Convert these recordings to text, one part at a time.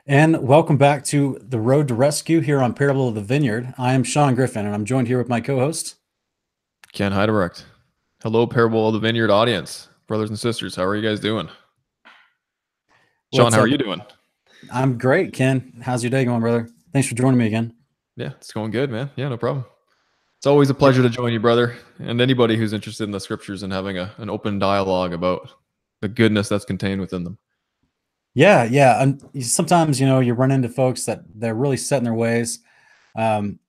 And welcome back to The Road to Rescue here on Parable of the Vineyard. I am Sean Griffin, and I'm joined here with my co-host. Ken Heidebrecht. Hello, Parable of the Vineyard audience, brothers and sisters. How are you guys doing? Sean, What's how are up? you doing? I'm great, Ken. How's your day going, brother? Thanks for joining me again. Yeah, it's going good, man. Yeah, no problem. It's always a pleasure to join you, brother, and anybody who's interested in the scriptures and having an open dialogue about the goodness that's contained within them. Yeah. And sometimes, you run into folks that they're really set in their ways, um,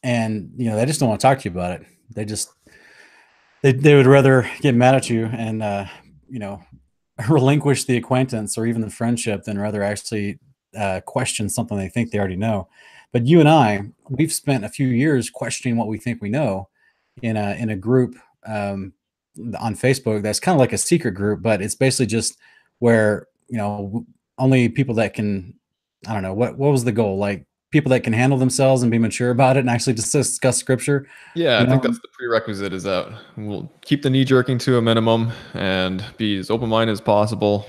and they just don't want to talk to you about it. They would rather get mad at you and you know relinquish the acquaintance or even the friendship than rather actually question something they think they already know. But you and I, we've spent a few years questioning what we think we know in a group on Facebook that's kind of like a secret group, but it's basically just where only people that can, I don't know, what was the goal, like people that can handle themselves and be mature about it and actually just discuss scripture. Yeah, You I think know, that's the prerequisite is that we'll keep the knee jerking to a minimum and be as open minded as possible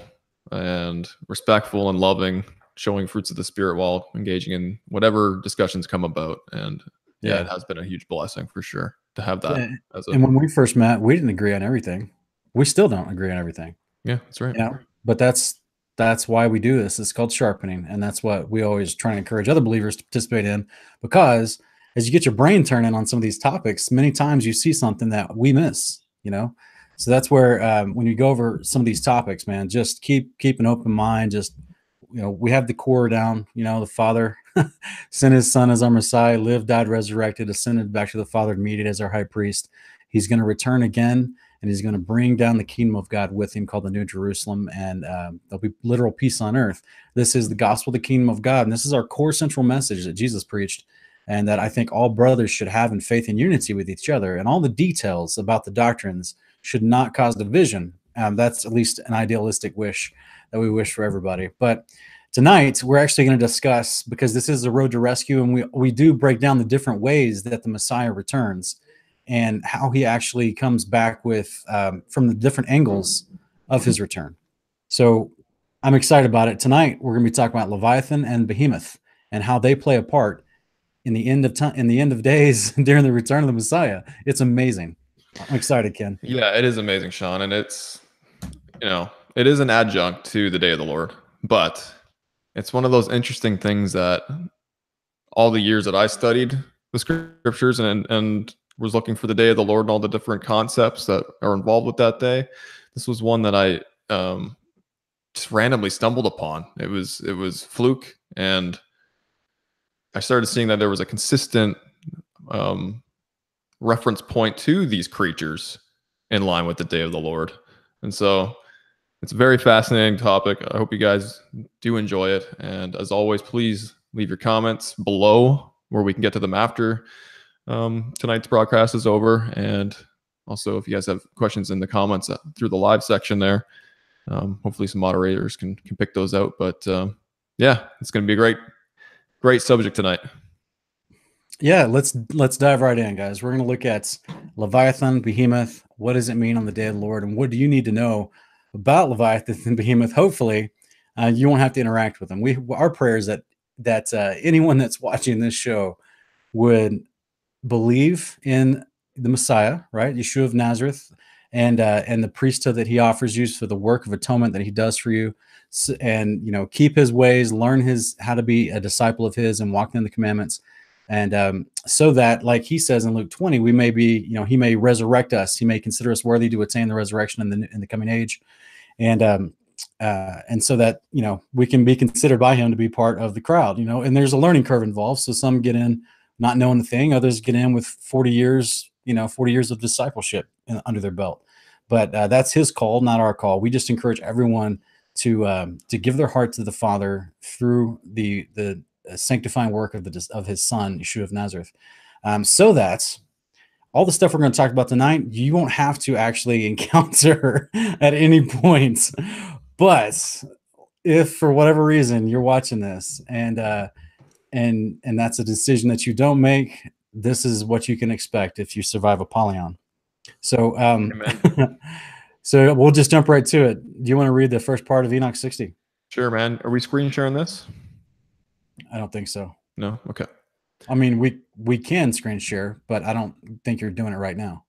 and respectful and loving, showing fruits of the spirit while engaging in whatever discussions come about. And yeah, it yeah. has been a huge blessing for sure to have that And as a and when we first met, we didn't agree on everything. We still don't agree on everything, yeah, that's right. but that's why we do this. It's called sharpening, and that's what we always try and encourage other believers to participate in, because as you get your brain turning on some of these topics, many times you see something that we miss. So that's where when you go over some of these topics, man, just keep an open mind. Just we have the core down. The Father sent His Son as our Messiah, lived, died, resurrected, ascended back to the Father, mediated as our High Priest. He's going to return again, and He's going to bring down the kingdom of God with Him, called the New Jerusalem, and there'll be literal peace on earth. This is the gospel of the kingdom of God, and this is our core central message that Jesus preached, and that I think all brothers should have in faith and unity with each other. And all the details about the doctrines should not cause division. That's at least an idealistic wish that we wish for everybody. But tonight we're actually going to discuss, because this is the road to rescue, and we do break down the different ways that the Messiah returns and how he actually comes back with from the different angles of his return. So I'm excited about it. Tonight we're going to be talking about Leviathan and Behemoth and how they play a part in the end of time, in the end of days, during the return of the Messiah. It's amazing. I'm excited, Ken. Yeah, it is amazing, Sean, and it is an adjunct to the day of the Lord, but it's one of those interesting things that all the years that I studied the scriptures and was looking for the day of the Lord and all the different concepts that are involved with that day, this was one that I just randomly stumbled upon. It was fluke, and I started seeing that there was a consistent reference point to these creatures in line with the day of the Lord. And so it's a very fascinating topic. I hope you guys do enjoy it. And as always, please leave your comments below where we can get to them after tonight's broadcast is over. And also, if you guys have questions in the comments through the live section there, hopefully some moderators can pick those out. But yeah, it's going to be a great subject tonight. Yeah, let's dive right in, guys. We're going to look at Leviathan, Behemoth. What does it mean on the day of the Lord, and what do you need to know about Leviathan and Behemoth? Hopefully, you won't have to interact with them. Our prayer is that anyone that's watching this show would believe in the Messiah, right, Yeshua of Nazareth, and the priesthood that He offers you for the work of atonement that He does for you, and keep His ways, learn how to be a disciple of His, and walk in the commandments. And so that, like He says in Luke 20, we may be, He may resurrect us. He may consider us worthy to attain the resurrection in the coming age. And so that, we can be considered by Him to be part of the crowd, and there's a learning curve involved. So some get in not knowing the thing, others get in with 40 years, 40 years of discipleship under their belt. But that's His call, not our call. We just encourage everyone to give their heart to the Father through the sanctifying work of His Son, Yeshua of Nazareth, so that all the stuff we're going to talk about tonight, you won't have to actually encounter at any point. But if for whatever reason you're watching this and that's a decision that you don't make, this is what you can expect if you survive Apollyon. So so we'll just jump right to it. Do you want to read the first part of Enoch 60? Sure, man. Are we screen sharing this? I don't think so. No? Okay. I mean, we can screen share, but I don't think you're doing it right now.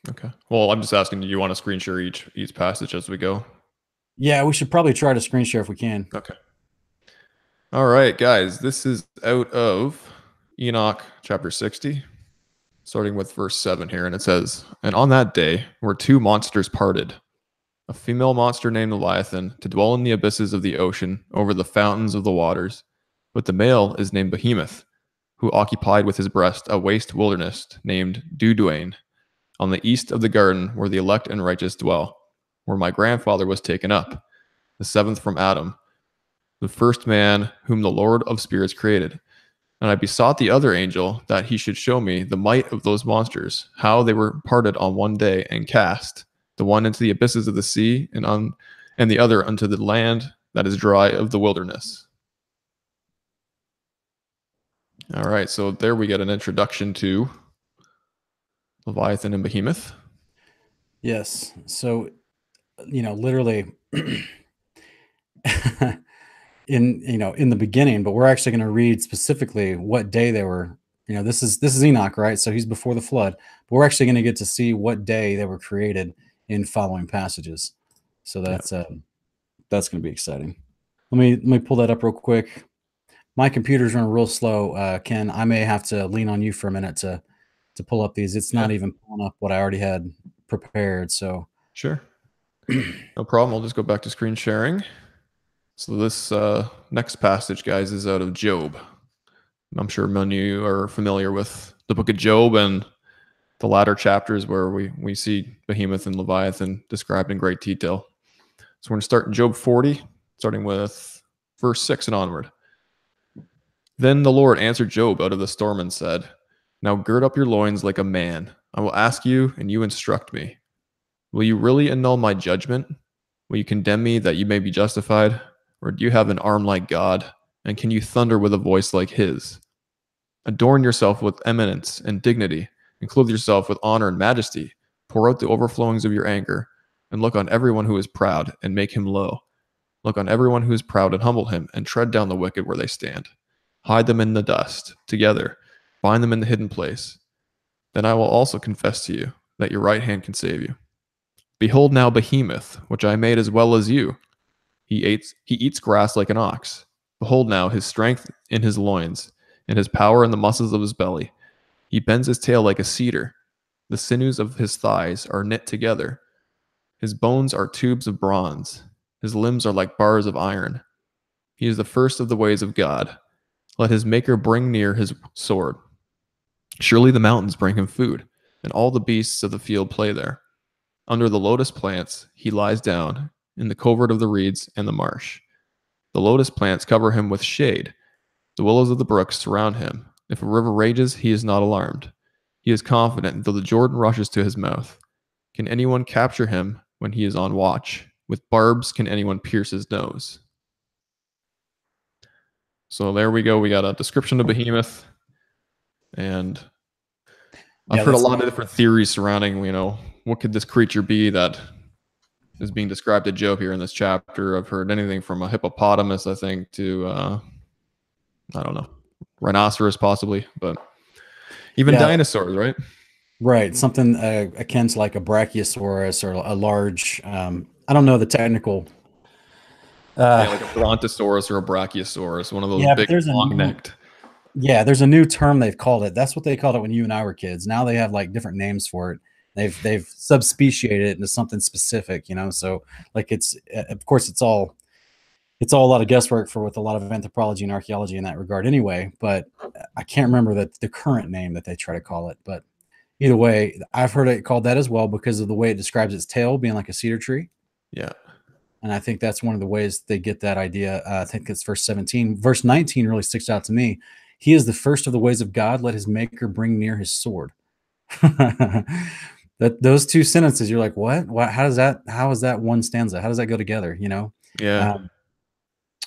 Okay. Well, I'm just asking, do you want to screen share each passage as we go? Yeah, we should probably try to screen share if we can. Okay. All right, guys. This is out of Enoch chapter 60, starting with verse 7 here. And it says, "And on that day were two monsters parted, a female monster named Leviathan, to dwell in the abysses of the ocean over the fountains of the waters. But the male is named Behemoth, who occupied with his breast a waste wilderness named Duduane, on the east of the garden where the elect and righteous dwell, where my grandfather was taken up, the seventh from Adam, the first man whom the Lord of spirits created. And I besought the other angel that he should show me the might of those monsters, how they were parted on one day and cast, the one into the abysses of the sea, and the other unto the land that is dry of the wilderness." All right, so there we get an introduction to Leviathan and Behemoth. Yes. So, literally in the beginning, but we're actually going to read specifically what day they were. This is Enoch, right? So he's before the flood, but we're actually going to get to see what day they were created in following passages. So that's going to be exciting. Let me pull that up real quick. My computer's running real slow, Ken. I may have to lean on you for a minute to pull up these. It's not even pulling up what I already had prepared. So Sure. No problem. I'll just go back to screen sharing. So this next passage, guys, is out of Job. I'm sure many of you are familiar with the book of Job and the latter chapters where we see Behemoth and Leviathan described in great detail. So we're going to start in Job 40, starting with verse 6 and onward. "Then the Lord answered Job out of the storm and said, Now gird up your loins like a man. I will ask you, and you instruct me. Will you really annul my judgment? Will you condemn me that you may be justified? Or do you have an arm like God? And can you thunder with a voice like his? Adorn yourself with eminence and dignity, and clothe yourself with honor and majesty. Pour out the overflowings of your anger, and look on everyone who is proud, and make him low. Look on everyone who is proud, and humble him, and tread down the wicked where they stand. Hide them in the dust, together. Bind them in the hidden place. Then I will also confess to you that your right hand can save you. Behold now Behemoth, which I made as well as you. He eats grass like an ox. Behold now his strength in his loins, and his power in the muscles of his belly. He bends his tail like a cedar. The sinews of his thighs are knit together. His bones are tubes of bronze. His limbs are like bars of iron. He is the first of the ways of God. Let his maker bring near his sword. Surely the mountains bring him food, and all the beasts of the field play there. Under the lotus plants he lies down, in the covert of the reeds and the marsh. The lotus plants cover him with shade. The willows of the brooks surround him. If a river rages, he is not alarmed. He is confident, though the Jordan rushes to his mouth. Can anyone capture him when he is on watch? With barbs can anyone pierce his nose?" So there we go. We got a description of Behemoth. And I've heard a lot of different theories surrounding, what could this creature be that is being described to Job here in this chapter. I've heard anything from a hippopotamus, I think, to, I don't know, rhinoceros possibly, but even dinosaurs, right? Right. Something akin to like a brachiosaurus or a large, I don't know the technical. Like a brontosaurus or a brachiosaurus, one of those big, long-necked. Yeah, there's a new term they've called it. That's what they called it when you and I were kids. Now they have like different names for it. They've subspeciated it into something specific, So like of course it's all a lot of guesswork with a lot of anthropology and archaeology in that regard anyway. But I can't remember the current name that they try to call it. But either way, I've heard it called that as well because of the way it describes its tail being like a cedar tree. Yeah. And I think that's one of the ways they get that idea. I think it's verse 17. Verse 19 really sticks out to me. He is the first of the ways of God. Let his maker bring near his sword. Those two sentences, you're like, what? How is that one stanza? How does that go together? Yeah.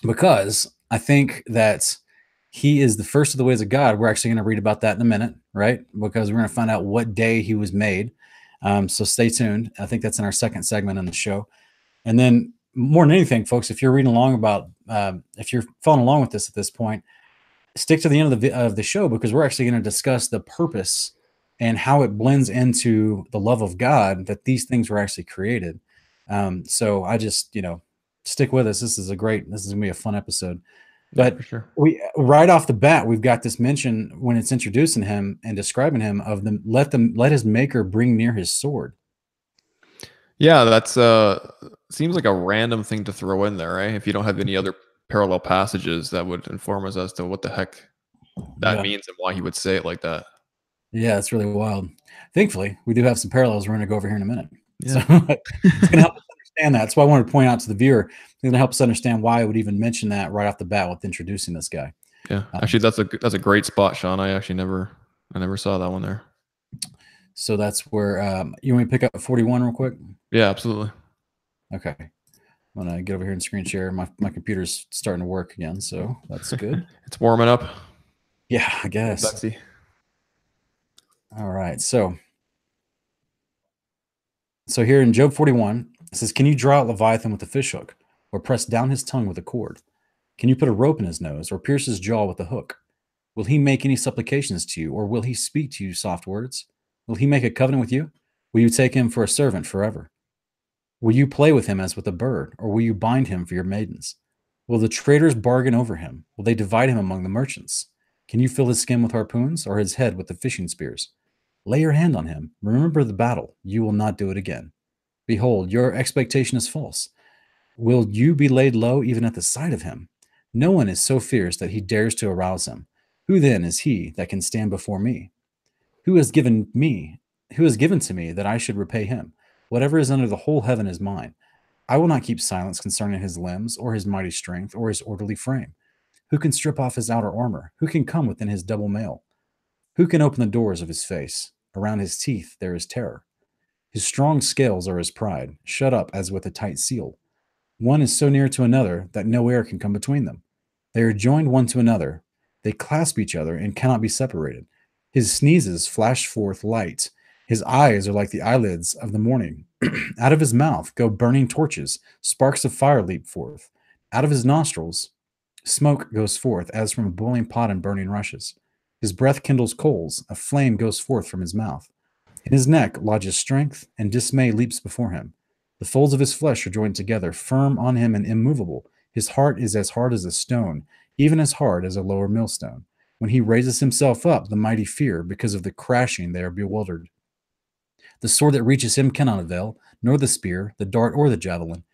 Because I think that he is the first of the ways of God. We're actually going to read about that in a minute, right? Because we're going to find out what day he was made. So stay tuned. I think that's in our second segment in the show. And then more than anything, folks, if you're reading along if you're following along with this at this point, stick to the end of the show, because we're actually going to discuss the purpose and how it blends into the love of God, that these things were actually created. So I just, stick with us. This is going to be a fun episode. Yeah, But for sure. we right off the bat, we've got this mention when it's introducing him and describing him of let his maker bring near his sword. Yeah, that's seems like a random thing to throw in there, right? If you don't have any other parallel passages that would inform us as to what the heck that means and why he would say it like that. Yeah, it's really wild. Thankfully, we do have some parallels we're going to go over here in a minute. Yeah. So it's going to help us understand that. That's why I wanted to point out to the viewer. It's going to help us understand why I would even mention that right off the bat with introducing this guy. Yeah, actually, that's a great spot, Sean. I actually never saw that one there. So that's where you want me to pick up 41 real quick? Yeah, absolutely. Okay. I'm going to get over here and screen share. My computer's starting to work again, so that's good. It's warming up. Yeah, I guess. Betsy. All right. So here in Job 41, it says, "Can you draw out Leviathan with a fishhook, or press down his tongue with a cord? Can you put a rope in his nose, or pierce his jaw with a hook? Will he make any supplications to you, or will he speak to you soft words? Will he make a covenant with you? Will you take him for a servant forever? Will you play with him as with a bird, or will you bind him for your maidens? Will the traders bargain over him? Will they divide him among the merchants? Can you fill his skin with harpoons, or his head with the fishing spears? Lay your hand on him. Remember the battle. You will not do it again. Behold, your expectation is false. Will you be laid low even at the sight of him? No one is so fierce that he dares to arouse him. Who then is he that can stand before me? Who has given to me that I should repay him? Whatever is under the whole heaven is mine. I will not keep silence concerning his limbs, or his mighty strength, or his orderly frame. Who can strip off his outer armor? Who can come within his double mail? Who can open the doors of his face? Around his teeth there is terror. His strong scales are his pride, shut up as with a tight seal. One is so near to another that no air can come between them. They are joined one to another. They clasp each other and cannot be separated. His sneezes flash forth light. His eyes are like the eyelids of the morning. Out of his mouth go burning torches. Sparks of fire leap forth. Out of his nostrils, smoke goes forth as from a boiling pot and burning rushes. His breath kindles coals. A flame goes forth from his mouth. In his neck lodges strength, and dismay leaps before him. The folds of his flesh are joined together, firm on him and immovable. His heart is as hard as a stone, even as hard as a lower millstone. When he raises himself up, the mighty fear, because of the crashing they are bewildered. The sword that reaches him cannot avail, nor the spear, the dart, or the javelin.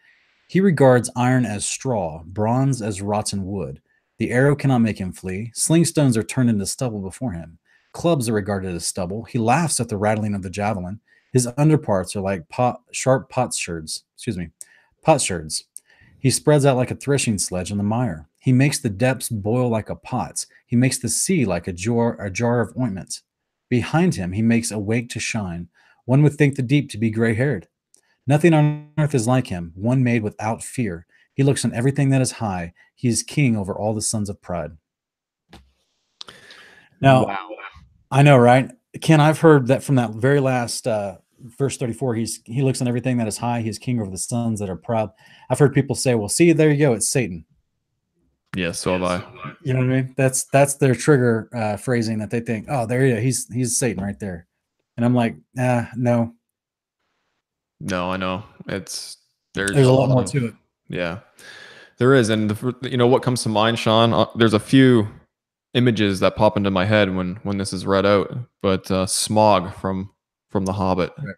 He regards iron as straw, bronze as rotten wood. The arrow cannot make him flee. Sling stones are turned into stubble before him. Clubs are regarded as stubble. He laughs at the rattling of the javelin. His underparts are like sharp potsherds. Potsherds. He spreads out like a threshing sledge on the mire. He makes the depths boil like a pot. He makes the sea like a jar of ointment. Behind him, he makes a wake to shine. One would think the deep to be gray-haired. Nothing on earth is like him, one made without fear. He looks on everything that is high. He is king over all the sons of pride. Now, wow. I know, right? Ken, I've heard that from that very last verse 34. He looks on everything that is high. He is king over the sons that are proud. I've heard people say, well, see, there you go. It's Satan. Yes, so have I. You know what I mean? That's their trigger phrasing that they think, oh, there you go. He's Satan right there. And I'm like, no. No, I know. There's a lot more to it. Yeah, there is. And what comes to mind, Sean? There's a few images that pop into my head when this is read out, but Smog from The Hobbit. Right.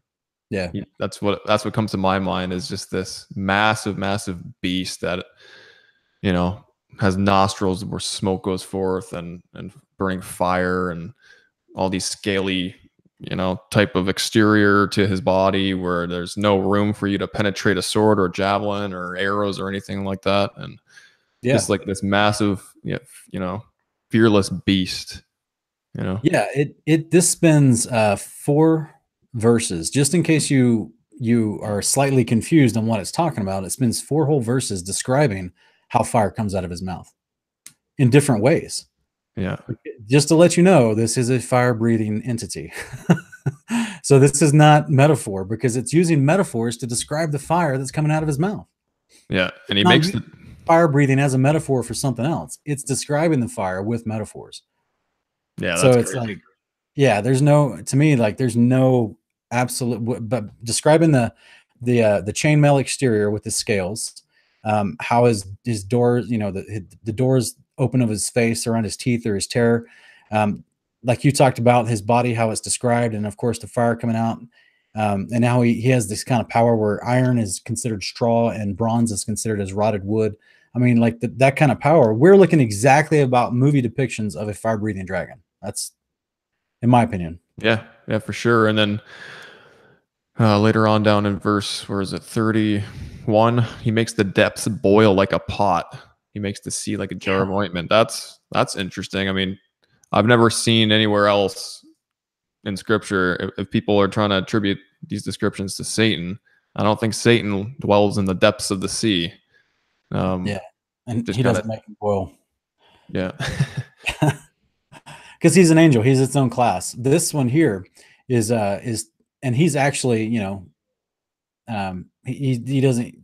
Yeah, that's what comes to my mind, is just this massive beast that has nostrils where smoke goes forth and burning fire and all these scaly type of exterior to his body where there's no room for you to penetrate a sword or a javelin or arrows or anything like that, and just like this massive fearless beast. This spends 4 verses, just in case you are slightly confused on what it's talking about. It spends 4 whole verses describing how fire comes out of his mouth in different ways. Yeah. Just to let you know, this is a fire-breathing entity. So this is not metaphor, because it's using metaphors to describe the fire that's coming out of his mouth. Yeah, and he makes fire breathing as a metaphor for something else. It's describing the fire with metaphors. Yeah, So that's it's crazy. like, yeah, there's no, to me, like there's no absolute, but describing the chainmail exterior with the scales, how his doors, you know, the doors open of his face around his teeth or his terror, like you talked about his body, how it's described, and of course the fire coming out, and now he has this kind of power where iron is considered straw and bronze is considered as rotted wood. I mean, like that kind of power. We're looking exactly about movie depictions of a fire breathing dragon. That's in my opinion. Yeah, yeah, for sure. And then later on down in verse, where is it, 31, he makes the depths boil like a pot. He makes the sea like a jar of ointment. That's interesting. I mean, I've never seen anywhere else in scripture if people are trying to attribute these descriptions to Satan. I don't think Satan dwells in the depths of the sea. Yeah, and Just he kind of, doesn't make him boil yeah. because he's an angel. He's its own class. This one here is, and he's actually, you know, he doesn't,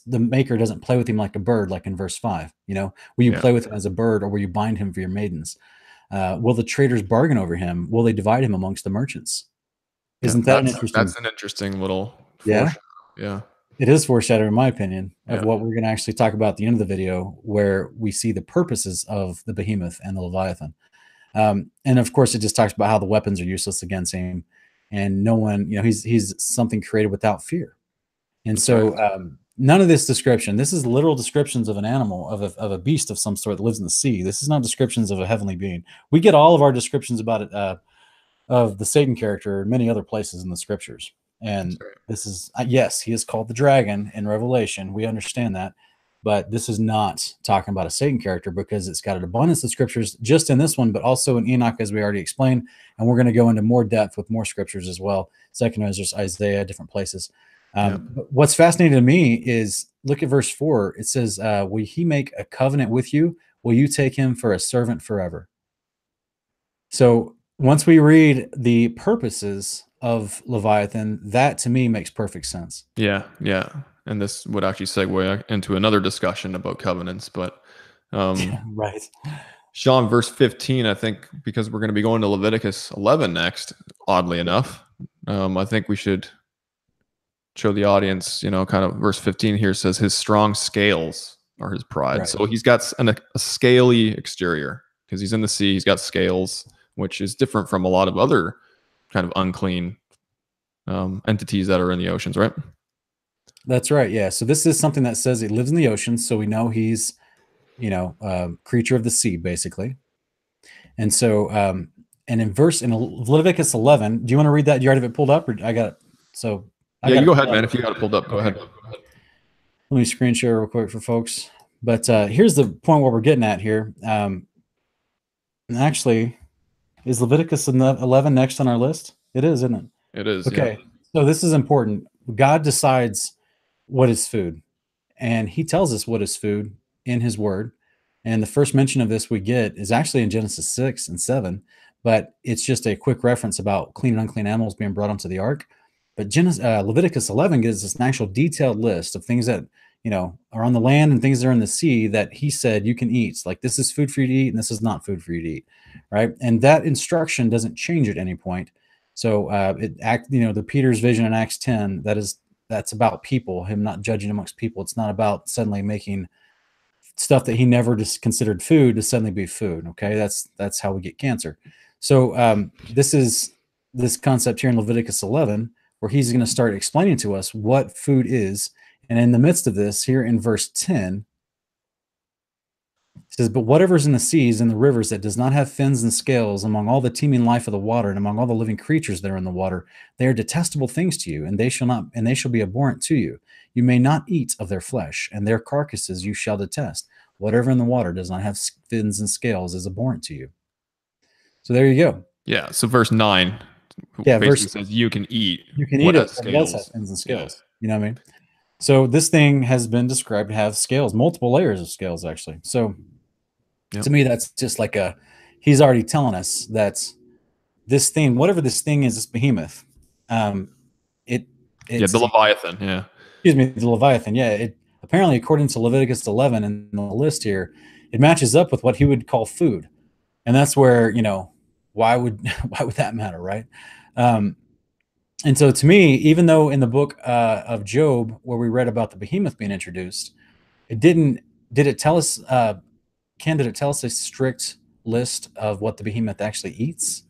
the maker doesn't play with him like a bird, like in verse 5. You know, will you Yeah. play with him as a bird, or will you bind him for your maidens? Will the traders bargain over him? Will they divide him amongst the merchants? Yeah, Isn't that an interesting? that's an interesting little Yeah, foreshadow. Yeah. it is foreshadowing, in my opinion, of Yeah. what we're going to actually talk about at the end of the video, where we see the purposes of the behemoth and the Leviathan. And of course, it just talks about how the weapons are useless against him, and no one, you know, he's something created without fear. And That's right. so, none of this description, this is literal descriptions of an animal, of a beast of some sort that lives in the sea. This is not descriptions of a heavenly being. We get all of our descriptions about it, of the Satan character in many other places in the scriptures. That's And right. this is, yes, he is called the dragon in Revelation. We understand that. But this is not talking about a Satan character, because it's got an abundance of scriptures just in this one, but also in Enoch, as we already explained. And we're going to go into more depth with more scriptures as well. Second Ezra, Isaiah, different places. Yeah. But what's fascinating to me is, look at verse 4. It says, will he make a covenant with you? Will you take him for a servant forever? So once we read the purposes of Leviathan, that to me makes perfect sense. Yeah. Yeah. And this would actually segue into another discussion about covenants, but Right. Sean, verse 15, I think, because we're going to be going to Leviticus 11 next, oddly enough, I think we should show the audience, you know, kind of verse 15 here says his strong scales are his pride. Right. So he's got a scaly exterior because he's in the sea. He's got scales, which is different from a lot of other kind of unclean entities that are in the oceans, right? That's right. Yeah. So this is something that says he lives in the ocean. So we know he's, you know, creature of the sea, basically. And so, and in Leviticus 11, do you want to read that? Do you already have it pulled up, or I got it? So I Yeah, got you it go pulled ahead, man. up. If you got it pulled up, go ahead. Let me screen share real quick for folks. But here's the point where we're getting at here. And actually, is Leviticus 11 next on our list? It is, isn't it? It is, yeah. Okay. So this is important. God decides what is food, and he tells us what is food in his word. And the first mention of this we get is actually in Genesis 6 and 7, but it's just a quick reference about clean and unclean animals being brought onto the ark. But Leviticus 11 gives us an actual detailed list of things that, you know, are on the land and things that are in the sea that he said you can eat. Like, this is food for you to eat, and this is not food for you to eat, right? And that instruction doesn't change at any point. So the Peter's vision in Acts 10, that's about people, him not judging amongst people. It's not about suddenly making stuff that he never just considered food to suddenly be food. Okay, that's how we get cancer. So this is this concept here in Leviticus 11, where he's going to start explaining to us what food is. And in the midst of this, here in verse 10, it says, but whatever's in the seas and the rivers that does not have fins and scales, among all the teeming life of the water and among all the living creatures that are in the water, they are detestable things to you, and they shall be abhorrent to you. You may not eat of their flesh, and their carcasses you shall detest. Whatever in the water does not have fins and scales is abhorrent to you. So there you go. Yeah. So verse 9 basically says you can eat it. It does have fins and scales. Yeah. You know what I mean? So this thing has been described to have scales, multiple layers of scales, actually. So to me, that's just like he's already telling us that this thing, whatever this thing is, this behemoth, the Leviathan. Yeah. Excuse me, the Leviathan. Yeah. apparently, according to Leviticus 11 in the list here, it matches up with what he would call food. And that's where, why would that matter, right? And so to me, even though in the book of Job, where we read about the behemoth being introduced, did it tell us, Ken, did it tell us a strict list of what the behemoth actually eats?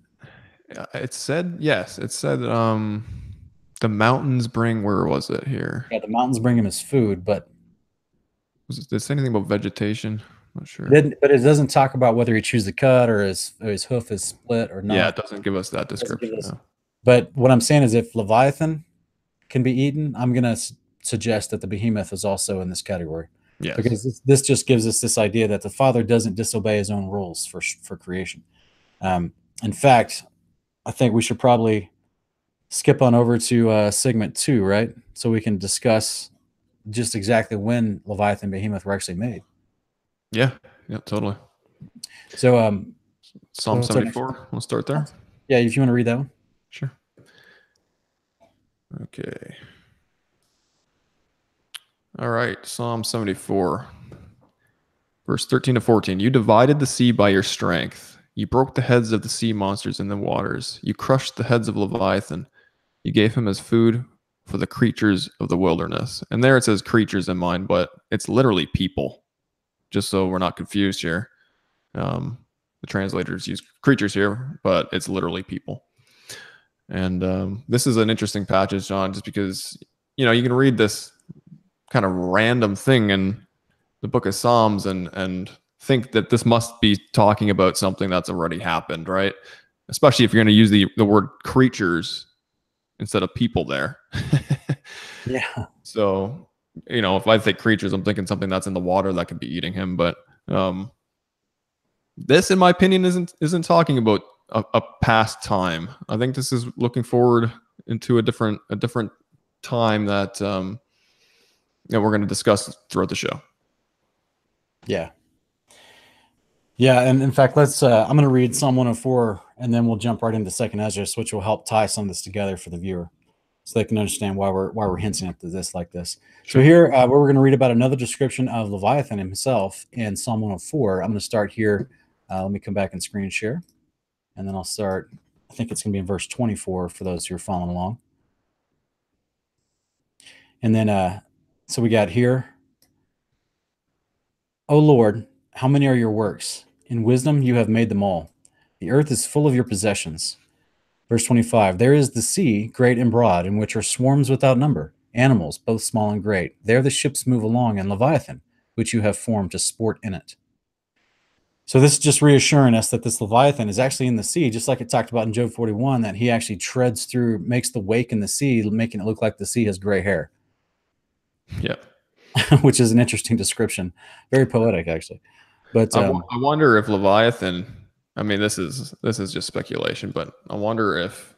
It said, yes, it said the mountains bring, where was it here? Yeah, the mountains bring him his food, but Did it say anything about vegetation? I'm not sure. but it doesn't talk about whether he chews the cud or his hoof is split or Yeah, not. it doesn't give us that It doesn't give description. us. No. But what I'm saying is, if Leviathan can be eaten, I'm going to suggest that the behemoth is also in this category. Yes. Because this just gives us this idea that the Father doesn't disobey his own rules for creation. In fact, I think we should probably skip on over to segment 2, right? So we can discuss just exactly when Leviathan and Behemoth were actually made. Yeah, totally. So Psalm 74, we'll start there. Yeah, if you want to read that one. Sure. Okay. All right, Psalm 74, verse 13 to 14. You divided the sea by your strength. You broke the heads of the sea monsters in the waters. You crushed the heads of Leviathan. You gave him as food for the creatures of the wilderness. And there it says creatures in mind, but it's literally people, just so we're not confused here. The translators use creatures here, but it's literally people. And this is an interesting passage, John, just because, you can read this kind of random thing in the book of Psalms and think that this must be talking about something that's already happened, right? Especially if you're going to use the word creatures instead of people there. Yeah. So, if I think creatures, I'm thinking something that's in the water that could be eating him. But this, in my opinion, isn't talking about a past time. I think this is looking forward into a different time that we're going to discuss throughout the show. Yeah. Yeah, and in fact, I'm going to read Psalm 104, and then we'll jump right into 2nd Esdras, which will help tie some of this together for the viewer, so they can understand why we're hinting at this like this. Sure. So here, where we're going to read about another description of Leviathan himself in Psalm 104. I'm going to start here. Let me come back and screen share, and then I'll start. I think it's going to be in verse 24 for those who are following along. And then, so we got here. O Lord, how many are your works? In wisdom you have made them all. The earth is full of your possessions. Verse 25, there is the sea, great and broad, in which are swarms without number, animals, both small and great. There the ships move along, and Leviathan, which you have formed to sport in it. So this is just reassuring us that this Leviathan is actually in the sea, just like it talked about in Job 41, that he actually treads through, makes the wake in the sea, making it look like the sea has gray hair. Yeah. Which is an interesting description. Very poetic, actually. But I wonder if Leviathan, I mean, this is just speculation, but I wonder if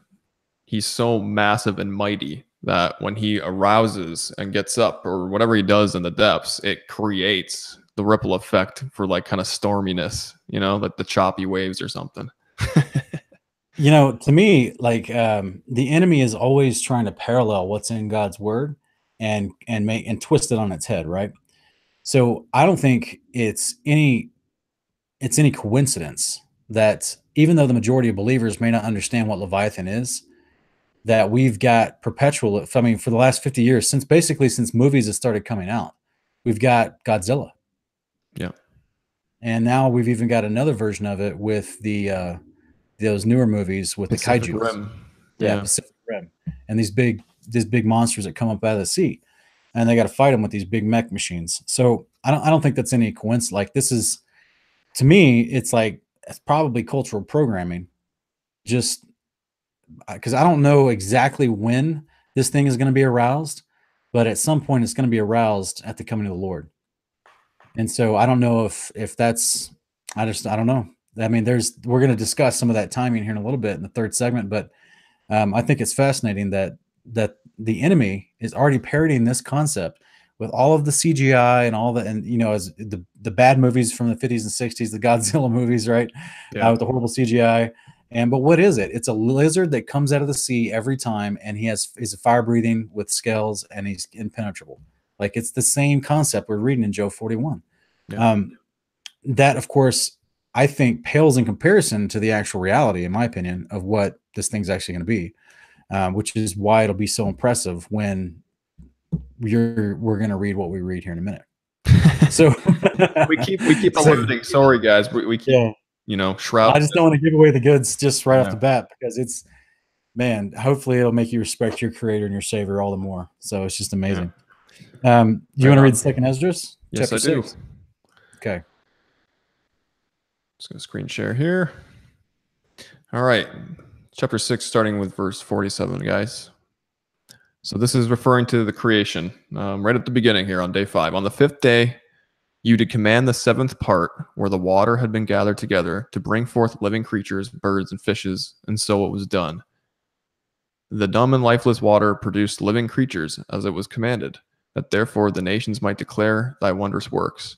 he's so massive and mighty that when he arouses and gets up or whatever he does in the depths, it creates the ripple effect for like kind of storminess, like the choppy waves or something. To me, like the enemy is always trying to parallel what's in God's word and twist it on its head, right? So I don't think it's any coincidence that even though the majority of believers may not understand what Leviathan is, that we've got perpetual, for the last 50 years, since movies have started coming out, we've got Godzilla. Yeah. And now we've even got another version of it with those newer movies with Pacific the kaiju. Rim. Yeah, Pacific Rim. And these big monsters that come up out of the sea, and they got to fight them with these big mech machines. So I don't think that's any coincidence. Like, this is, to me, it's probably cultural programming, just because I don't know exactly when this thing is going to be aroused, but at some point it's going to be aroused at the coming of the Lord. And so I don't know if that's, I don't know. I mean, we're going to discuss some of that timing here in a little bit in the 3rd segment, but I think it's fascinating that the enemy is already parodying this concept with all of the CGI and all as the bad movies from the 50s and 60s, the Godzilla movies, right? Yeah. With the horrible CGI. But what is it? It's a lizard that comes out of the sea every time, and he's a fire breathing with scales, and he's impenetrable. Like it's the same concept we're reading in Job 41. Yeah. That, of course, I think pales in comparison to the actual reality, in my opinion, of what this thing's actually going to be, which is why it'll be so impressive when we're going to read what we read here in a minute. So we keep alluding. Sorry, guys, we keep shrouding. I just don't want to give away the goods just right off the bat, because it's, man, hopefully it'll make you respect your Creator and your Savior all the more. So it's just amazing. Do you want to read the second Esdras? Yes, Chapter 6? do. Okay. Just going to screen share here. All right. Chapter 6, starting with verse 47, guys. So this is referring to the creation, right at the beginning here on day 5. On the 5th day, you did command the 7th part where the water had been gathered together to bring forth living creatures, birds, and fishes, and so it was done. The dumb and lifeless water produced living creatures as it was commanded, that therefore the nations might declare thy wondrous works.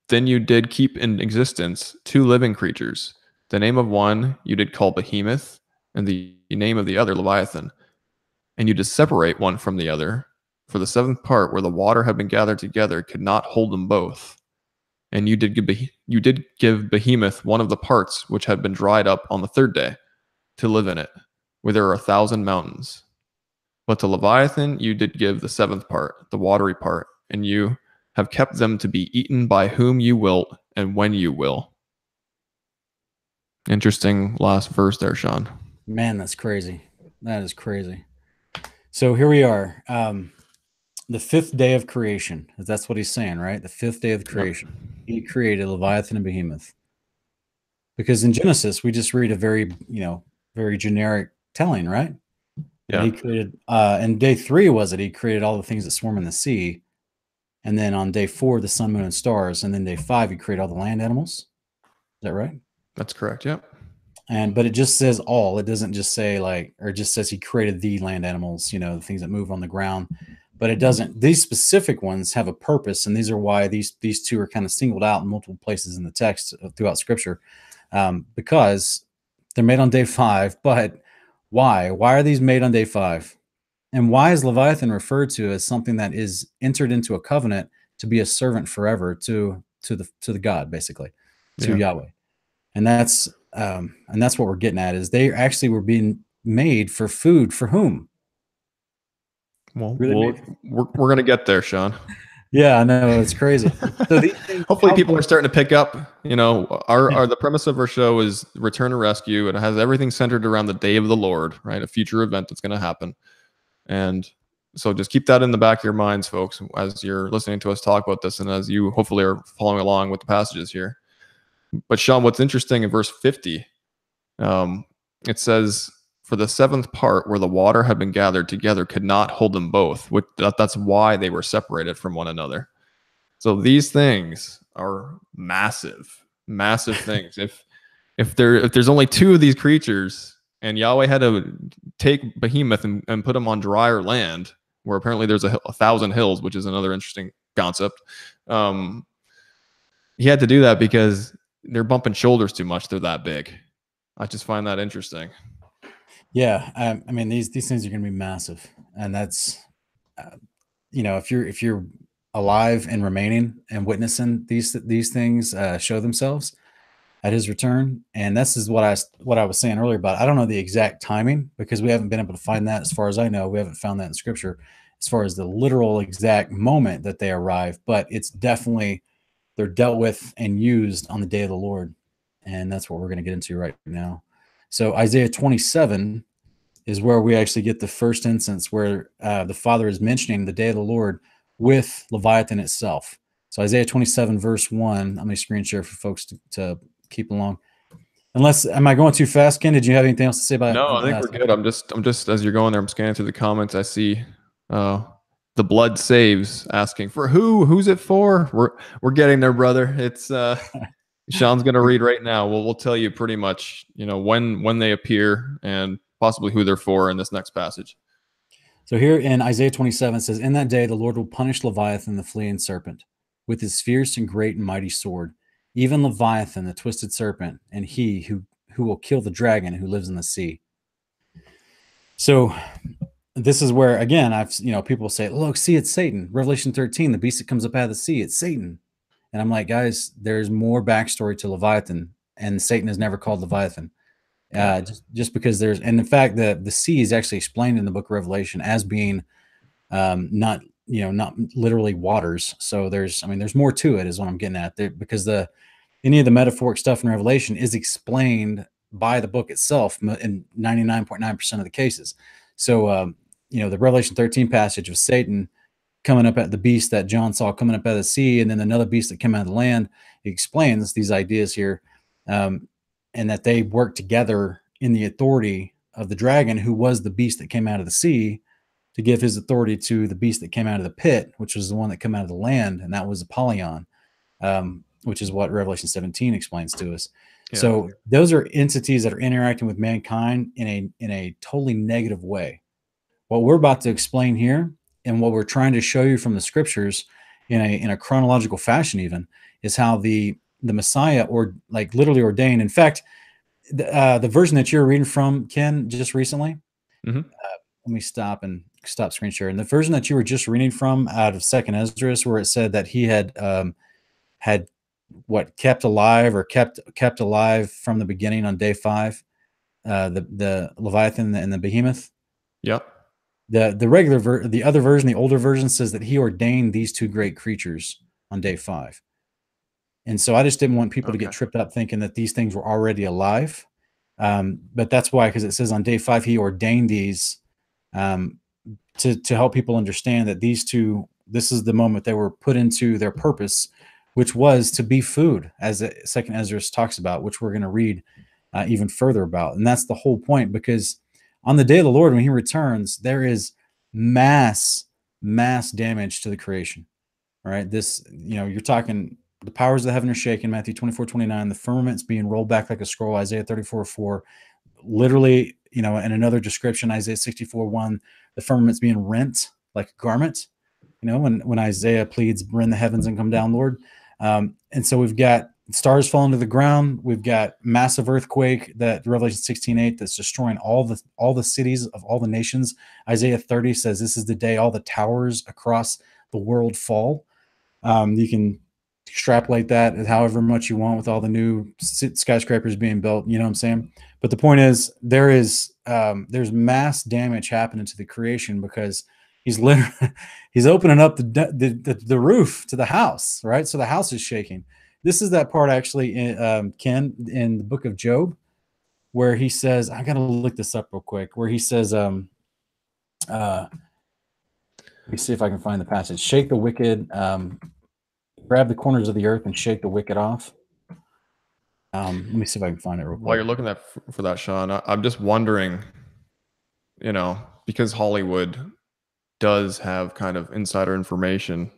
Then you did keep in existence 2 living creatures. The name of one you did call Behemoth, and the name of the other Leviathan. And you did separate one from the other, for the 7th part where the water had been gathered together could not hold them both. And you did give Behemoth one of the parts which had been dried up on the 3rd day, to live in it, where there are 1,000 mountains. But to Leviathan you did give the 7th part, the watery part, and you have kept them to be eaten by whom you wilt and when you will. Interesting last verse there, Sean. Man, that's crazy. That is crazy. So here we are. The 5th day of creation. That's what he's saying, right? The 5th day of creation. Yep. He created Leviathan and Behemoth. Because in Genesis, we just read a very, very generic telling, right? Yeah. He created, and day 3 was it? He created all the things that swarm in the sea. And then on day 4, the sun, moon, and stars. And then day 5, he created all the land animals. Is that right? That's correct. Yep. But it just says all. It doesn't just say or it just says he created the land animals, the things that move on the ground. But it doesn't. These specific ones have a purpose, and these are why these 2 are kind of singled out in multiple places in the text throughout Scripture, because they're made on day 5. But why? Why are these made on day 5? And why is Leviathan referred to as something that is entered into a covenant to be a servant forever to the God, basically, to Yahweh? And that's what we're getting at, is they actually were being made for food. For whom? Well, we're going to get there, Sean. Yeah, I know, it's crazy. So these things, hopefully people are starting to pick up. Our the premise of our show is return and rescue. It has everything centered around the day of the Lord, right? A future event that's going to happen. And so just keep that in the back of your minds, folks, as you're listening to us talk about this, and as you hopefully are following along with the passages here. But Sean, what's interesting in verse 50, it says, for the 7th part where the water had been gathered together could not hold them both. That's why they were separated from one another. So these things are massive, massive things. If there's only 2 of these creatures, and Yahweh had to take Behemoth and put him on drier land, where apparently there's 1,000 hills, which is another interesting concept. He had to do that because they're bumping shoulders too much. They're that big. I just find that interesting. Yeah, I mean, these things are going to be massive, and that's, if you're alive and remaining and witnessing these things show themselves at his return. And this is what I was saying earlier about, I don't know the exact timing, because we haven't been able to find that. As far as I know, we haven't found that in Scripture as far as the literal exact moment that they arrive, but it's definitely, they're dealt with and used on the day of the Lord. And that's what we're going to get into right now. So Isaiah 27 is where we actually get the first instance where the Father is mentioning the day of the Lord with Leviathan itself. So Isaiah 27 verse 1, I'm going to screen share for folks to keep along. Am I going too fast, Ken? Did you have anything else to say about it? No, I think we're good. I'm just as you're going there, I'm scanning through the comments. I see the blood saves asking for who's it for? We're getting there, brother. It's Sean's going to read right now. We'll tell you pretty much, when they appear and possibly who they're for in this next passage. So here in Isaiah 27 it says, in that day the Lord will punish Leviathan, the fleeing serpent, with his fierce and great and mighty sword, even Leviathan, the twisted serpent, and he who will kill the dragon who lives in the sea. So this is where, again, people say, look, see, it's Satan. Revelation 13, the beast that comes up out of the sea, it's Satan. And I'm like, guys, there's more backstory to Leviathan, and Satan is never called Leviathan. Yeah. Just because and in fact, the sea is actually explained in the book of Revelation as being not literally waters. So there's more to it, is what I'm getting at there, because any of the metaphoric stuff in Revelation is explained by the book itself in 99.9% of the cases. So the Revelation 13 passage of Satan coming up at the beast that John saw coming up out of the sea, and then another beast that came out of the land, it explains these ideas here, and that they work together in the authority of the dragon, who was the beast that came out of the sea, to give his authority to the beast that came out of the pit, which was the one that came out of the land, and that was Apollyon, which is what Revelation 17 explains to us. Yeah. So those are entities that are interacting with mankind in a totally negative way. What we're about to explain here, and what we're trying to show you from the scriptures in a chronological fashion, even, is how the Messiah, or like literally ordained. In fact, the version that you're reading from, Ken, just recently. Mm-hmm. Let me stop screen share. And the version that you were just reading from out of Second Esdras, where it said that he had kept alive from the beginning on day 5, the Leviathan and the Behemoth. Yep. The other version, the older version, says that he ordained these 2 great creatures on day 5. And so I just didn't want people to get tripped up thinking that these things were already alive. But that's why, because it says on day 5 he ordained these to help people understand that these 2, this is the moment they were put into their purpose, which was to be food, as Second Esdras talks about, which we're going to read even further about. And that's the whole point, because on the day of the Lord, when he returns, there is mass damage to the creation. All right. This, you're talking, the powers of the heaven are shaken, Matthew 24:29, the firmament's being rolled back like a scroll, Isaiah 34:4, literally, in another description, Isaiah 64:1, the firmament's being rent like a garment, when Isaiah pleads, rend the heavens and come down, Lord. And so we've got stars falling to the ground. We've got massive earthquake, that Revelation 16:8, that's destroying all the cities of all the nations. Isaiah 30 says this is the day all the towers across the world fall. You can extrapolate that however much you want with all the new skyscrapers being built. You know what I'm saying? But the point is, there's mass damage happening to the creation, because he's literally he's opening up the roof to the house, right? So the house is shaking. This is that part, actually, Ken, in the book of Job, where he says, I got to look this up real quick, where he says, let me see if I can find the passage. Shake the wicked, grab the corners of the earth and shake the wicked off. Let me see if I can find it real quick. While you're looking for that, Sean, I'm just wondering, because Hollywood does have kind of insider information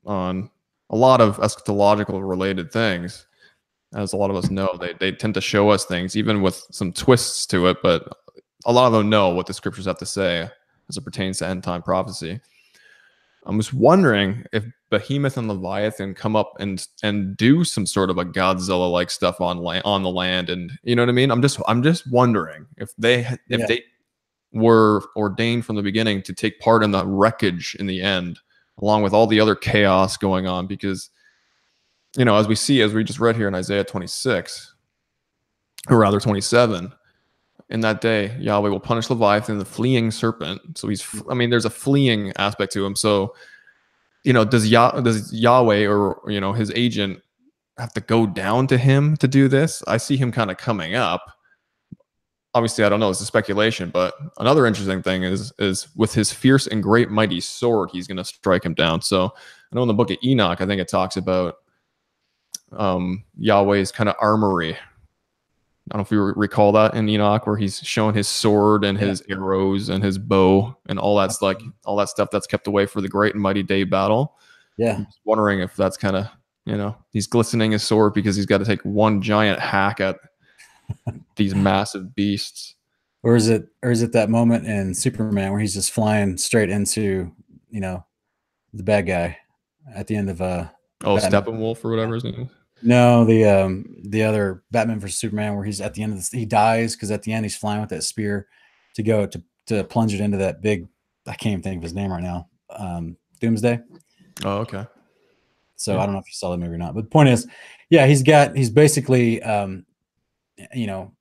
on a lot of eschatological related things, as a lot of us know, they tend to show us things, even with some twists to it, but a lot of them know what the scriptures have to say as it pertains to end time prophecy. I'm just wondering if Behemoth and Leviathan come up and do some sort of a Godzilla-like stuff on the land, and you know what I mean. I'm just wondering if they were ordained from the beginning to take part in the wreckage in the end, along with all the other chaos going on, because as we just read here in Isaiah 26, or rather 27, in that day Yahweh will punish Leviathan, the fleeing serpent. So there's a fleeing aspect to him. So does Yahweh, or his agent, have to go down to him to do this? I see him kind of coming up. Obviously, I don't know. It's a speculation, but another interesting thing is with his fierce and great mighty sword, he's going to strike him down. So I know in the book of Enoch, I think it talks about Yahweh's kind of armory. I don't know if you recall that in Enoch, where he's showing his sword and his arrows and his bow and all that stuff that's kept away for the great and mighty day battle. Yeah. I'm just wondering if that's kind of, he's glistening his sword because he's got to take one giant hack at these massive beasts. Or is it that moment in Superman where he's just flying straight into, the bad guy at the end of Steppenwolf or whatever his name is? No, the other Batman versus Superman, where he's at the end of he dies because at the end he's flying with that spear to go to plunge it into that big I can't even think of his name right now. Doomsday. Oh, okay. So Yeah. I don't know if you saw that movie or not, but the point is, yeah, he's basically, you know,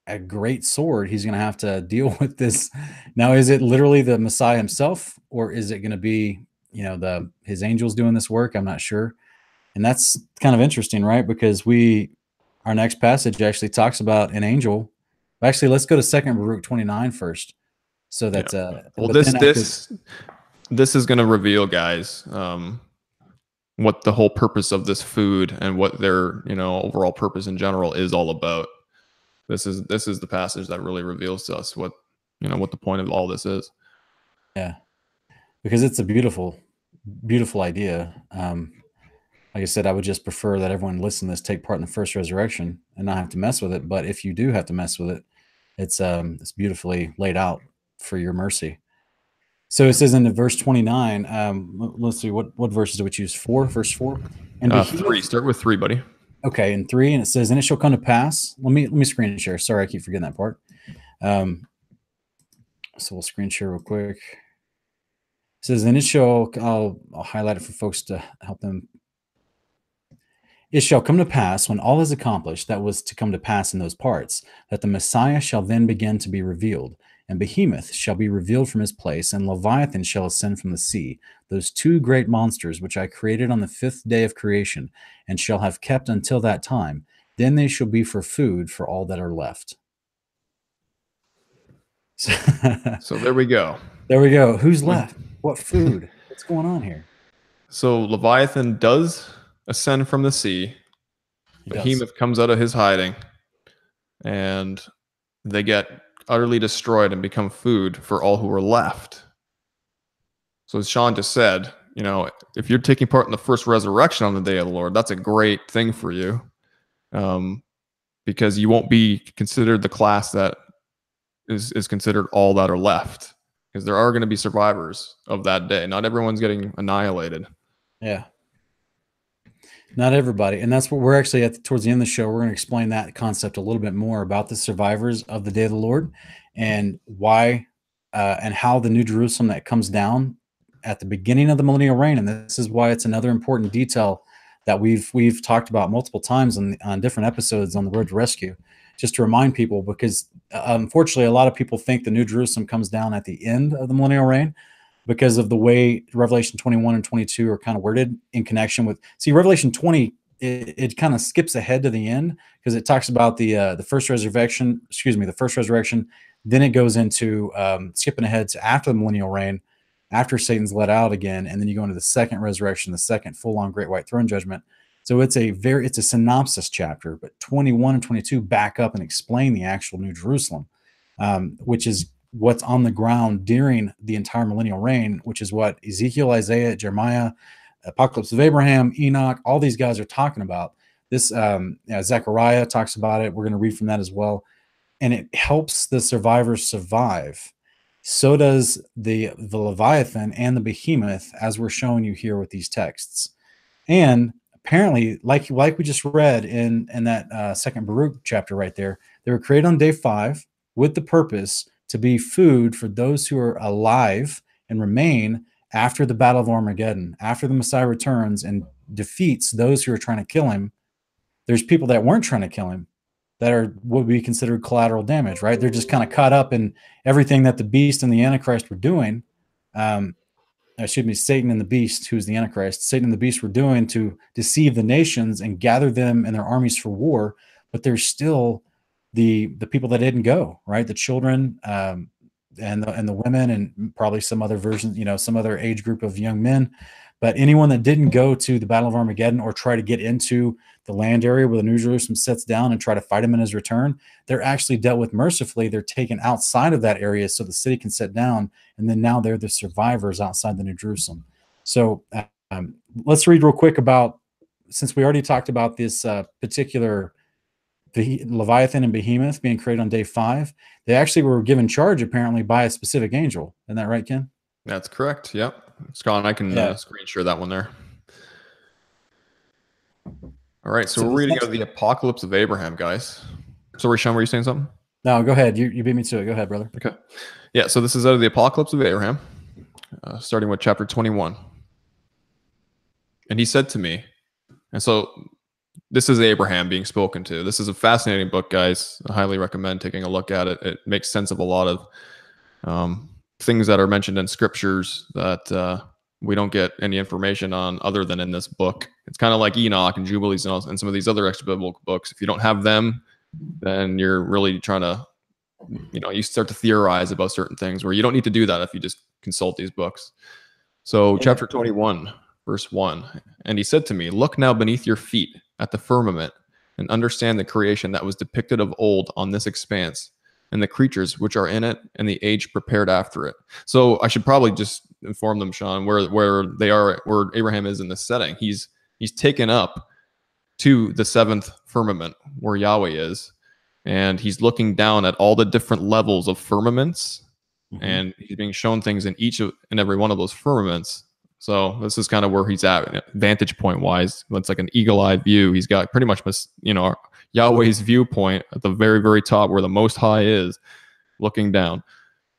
a great sword. He's going to have to deal with this. Now, is it literally the Messiah himself, or is it going to be, his angels doing this work? I'm not sure. And that's kind of interesting, right? Because our next passage actually talks about an angel. Actually, let's go to 2 Baruch 29 first. So that, Well, but then after, this is going to reveal, guys, what the whole purpose of this food and what their overall purpose in general is all about. This is the passage that really reveals to us what the point of all this is. yeah, because it's a beautiful, beautiful idea. Like I said, I would just prefer that everyone listen to this, take part in the first resurrection, and not have to mess with it. But if you do have to mess with it, it's beautifully laid out for your mercy. So it says in the verse 29. Let's see, what verses do we choose? 4, verse 4, and 3. Start with 3, buddy. Okay, in 3, and it says, "And it shall come to pass." Let me screen share. Sorry, I keep forgetting that part. So we'll screen share real quick. It says, "And it shall." I'll highlight it for folks to help them. "It shall come to pass, when all is accomplished that was to come to pass in those parts, that the Messiah shall then begin to be revealed, and Behemoth shall be revealed from his place, and Leviathan shall ascend from the sea, those two great monsters which I created on the 5th day of creation, and shall have kept until that time. Then they shall be for food for all that are left." So there we go. There we go. Who's left? What food? What's going on here? So Leviathan does ascend from the sea. Behemoth comes out of his hiding, and they get utterly destroyed and become food for all who are left. So as Sean just said, if you're taking part in the first resurrection on the day of the Lord, that's a great thing for you, because you won't be considered the class that is considered all that are left, because there are going to be survivors of that day. Not everyone's getting annihilated. Yeah. Not everybody. And that's what we're actually towards the end of the show. We're going to explain that concept a little bit more about the survivors of the day of the Lord, and why and how the New Jerusalem that comes down at the beginning of the millennial reign. And this is why it's another important detail that we've talked about multiple times on different episodes on the Road to Rescue, just to remind people, because unfortunately a lot of people think the New Jerusalem comes down at the end of the millennial reign, because of the way Revelation 21 and 22 are kind of worded in connection with. See, Revelation 20, it kind of skips ahead to the end, because it talks about the first resurrection. The first resurrection. Then it goes into skipping ahead to after the millennial reign, after Satan's let out again, and then you go into the second resurrection, the second full-on great white throne judgment. So it's a synopsis chapter, but 21 and 22 back up and explain the actual New Jerusalem, which is what's on the ground during the entire millennial reign, which is what Ezekiel, Isaiah, Jeremiah, Apocalypse of Abraham, Enoch, all these guys are talking about. This Zechariah talks about it. We're going to read from that as well. And it helps the survivors survive. So does the Leviathan and the Behemoth, as we're showing you here with these texts. And apparently, like we just read in that second Baruch chapter right there, they were created on day 5 with the purpose to be food for those who are alive and remain after the battle of Armageddon, after the Messiah returns and defeats those who are trying to kill him. There's people that weren't trying to kill him that would be considered collateral damage, right? They're just kind of caught up in everything that the beast and the Antichrist were doing. Satan and the beast, who's the Antichrist, Satan and the beast were doing to deceive the nations and gather them and their armies for war. But there's still the people that didn't go, right? The children and the women, and probably some other version, some other age group of young men. But anyone that didn't go to the Battle of Armageddon or try to get into the land area where the New Jerusalem sits down and try to fight him in his return, they're actually dealt with mercifully. They're taken outside of that area so the city can sit down, and then now they're the survivors outside the New Jerusalem. So let's read real quick about, since we already talked about this particular Leviathan and Behemoth being created on day 5, they actually were given charge apparently by a specific angel. Isn't that right, Ken? That's correct. Yep. Scott, I can screen share that one there. All right. So we're reading out of the Apocalypse of Abraham, guys. Sorry, Sean, were you saying something? No, go ahead. You beat me to it. Go ahead, brother. Okay. Yeah. So this is out of the Apocalypse of Abraham. starting with chapter 21. And he said to me, and so this is Abraham being spoken to. This is a fascinating book, guys. I highly recommend taking a look at it. It makes sense of a lot of things that are mentioned in scriptures that we don't get any information on other than in this book. It's kind of like Enoch and Jubilees and some of these other extra biblical books. If you don't have them, then you're really trying to, you start to theorize about certain things where you don't need to do that if you just consult these books. So chapter 21, verse 1, and he said to me, look now beneath your feet at the firmament and understand the creation that was depicted of old on this expanse and the creatures which are in it and the age prepared after it. So I should probably just inform them, Sean, where they are, where Abraham is in this setting. He's taken up to the seventh firmament where Yahweh is, and he's looking down at all the different levels of firmaments, and he's being shown things in each and every one of those firmaments. So this is kind of where he's at, vantage point wise. It's like an eagle-eyed view. He's got pretty much, Yahweh's viewpoint at the very, very top where the Most High is, looking down.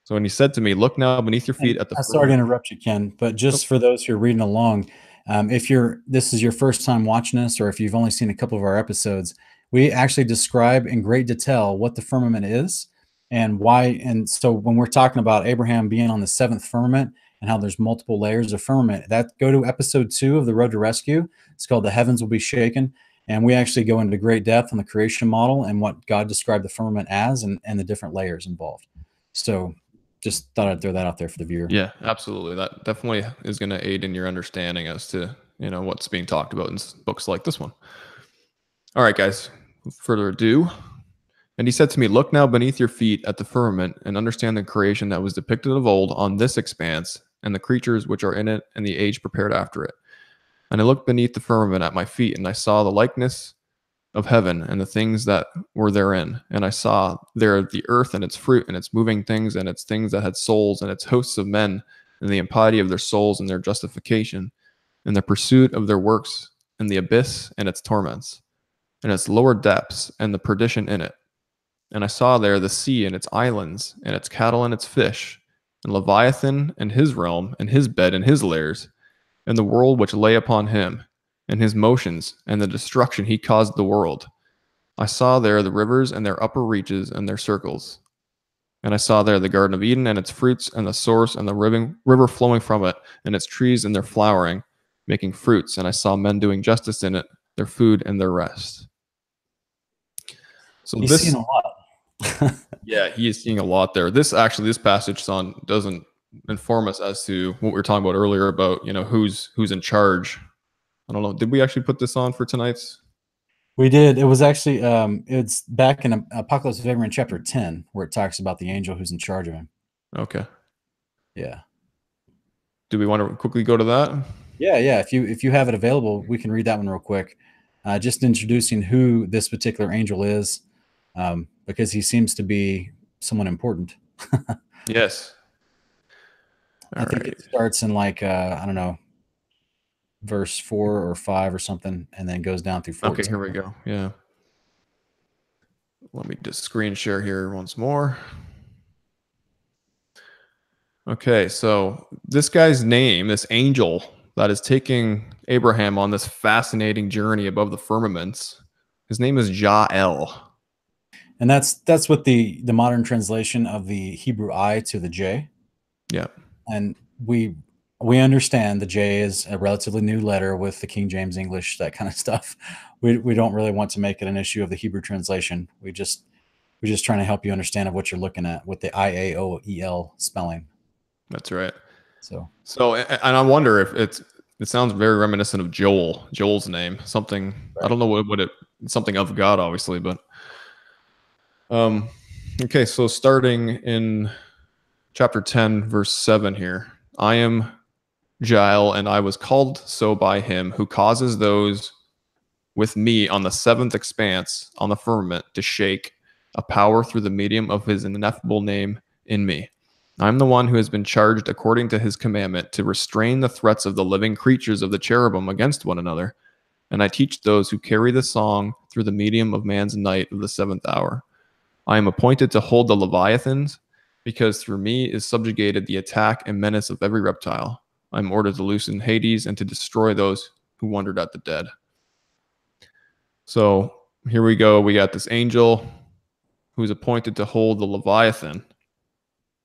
So when he said to me, look now beneath your feet at the firmament. Sorry to interrupt you, Ken, but just for those who are reading along, if this is your first time watching us, or if you've only seen a couple of our episodes, we actually describe in great detail what the firmament is and why. And so when we're talking about Abraham being on the seventh firmament and how there's multiple layers of firmament, go to episode 2 of the Road to Rescue. It's called The Heavens Will Be Shaken. And we actually go into great depth on the creation model and what God described the firmament as and the different layers involved. So just thought I'd throw that out there for the viewer. Yeah, absolutely. That definitely is going to aid in your understanding as to, what's being talked about in books like this one. All right, guys, without further ado. And he said to me, look now beneath your feet at the firmament and understand the creation that was depicted of old on this expanse and the creatures which are in it and the age prepared after it. And I looked beneath the firmament at my feet, and I saw the likeness of heaven and the things that were therein. And I saw there the earth and its fruit and its moving things and its things that had souls and its hosts of men and the impiety of their souls and their justification and the pursuit of their works and the abyss and its torments and its lower depths and the perdition in it. And I saw there the sea and its islands and its cattle and its fish and Leviathan and his realm and his bed and his lairs and the world which lay upon him and his motions, and the destruction he caused the world. I saw there the rivers and their upper reaches and their circles. And I saw there the Garden of Eden and its fruits and the source and the river flowing from it and its trees and their flowering, making fruits. And I saw men doing justice in it, their food and their rest. So He's seen a lot. Yeah, he is seeing a lot there. This passage doesn't inform us as to what we were talking about earlier about, who's in charge. I don't know. Did we actually put this on for tonight's? We did. It was actually, it's back in Apocalypse of Abraham chapter 10, where it talks about the angel who's in charge of him. Okay. Yeah. Do we want to quickly go to that? Yeah. If you have it available, we can read that one real quick. Just introducing who this particular angel is, because he seems to be someone important. Yes. I think it starts in I don't know, verse 4 or 5 or something, and then goes down through 14. Okay, here we go. Yeah. Let me just screen share here once more. Okay, so this guy's name, this angel that is taking Abraham on this fascinating journey above the firmaments, his name is Jael. And that's what the modern translation of the Hebrew I to the J. Yeah. And we understand the J is a relatively new letter with the King James English, that kind of stuff. We don't really want to make it an issue of the Hebrew translation. We're just trying to help you understand of what you're looking at with the IAOEL spelling. That's right. So and I wonder if it sounds very reminiscent of Joel's name, something, right. I don't know something of God, obviously, but okay, so starting in chapter 10, verse 7 here. I am Jael, and I was called so by him who causes those with me on the seventh expanse on the firmament to shake, a power through the medium of his ineffable name in me. I am the one who has been charged according to his commandment to restrain the threats of the living creatures of the cherubim against one another, and I teach those who carry the song through the medium of man's night of the seventh hour. I am appointed to hold the Leviathans because through me is subjugated the attack and menace of every reptile. I am ordered to loosen Hades and to destroy those who wondered at the dead. So here we go. We got this angel who's appointed to hold the Leviathan.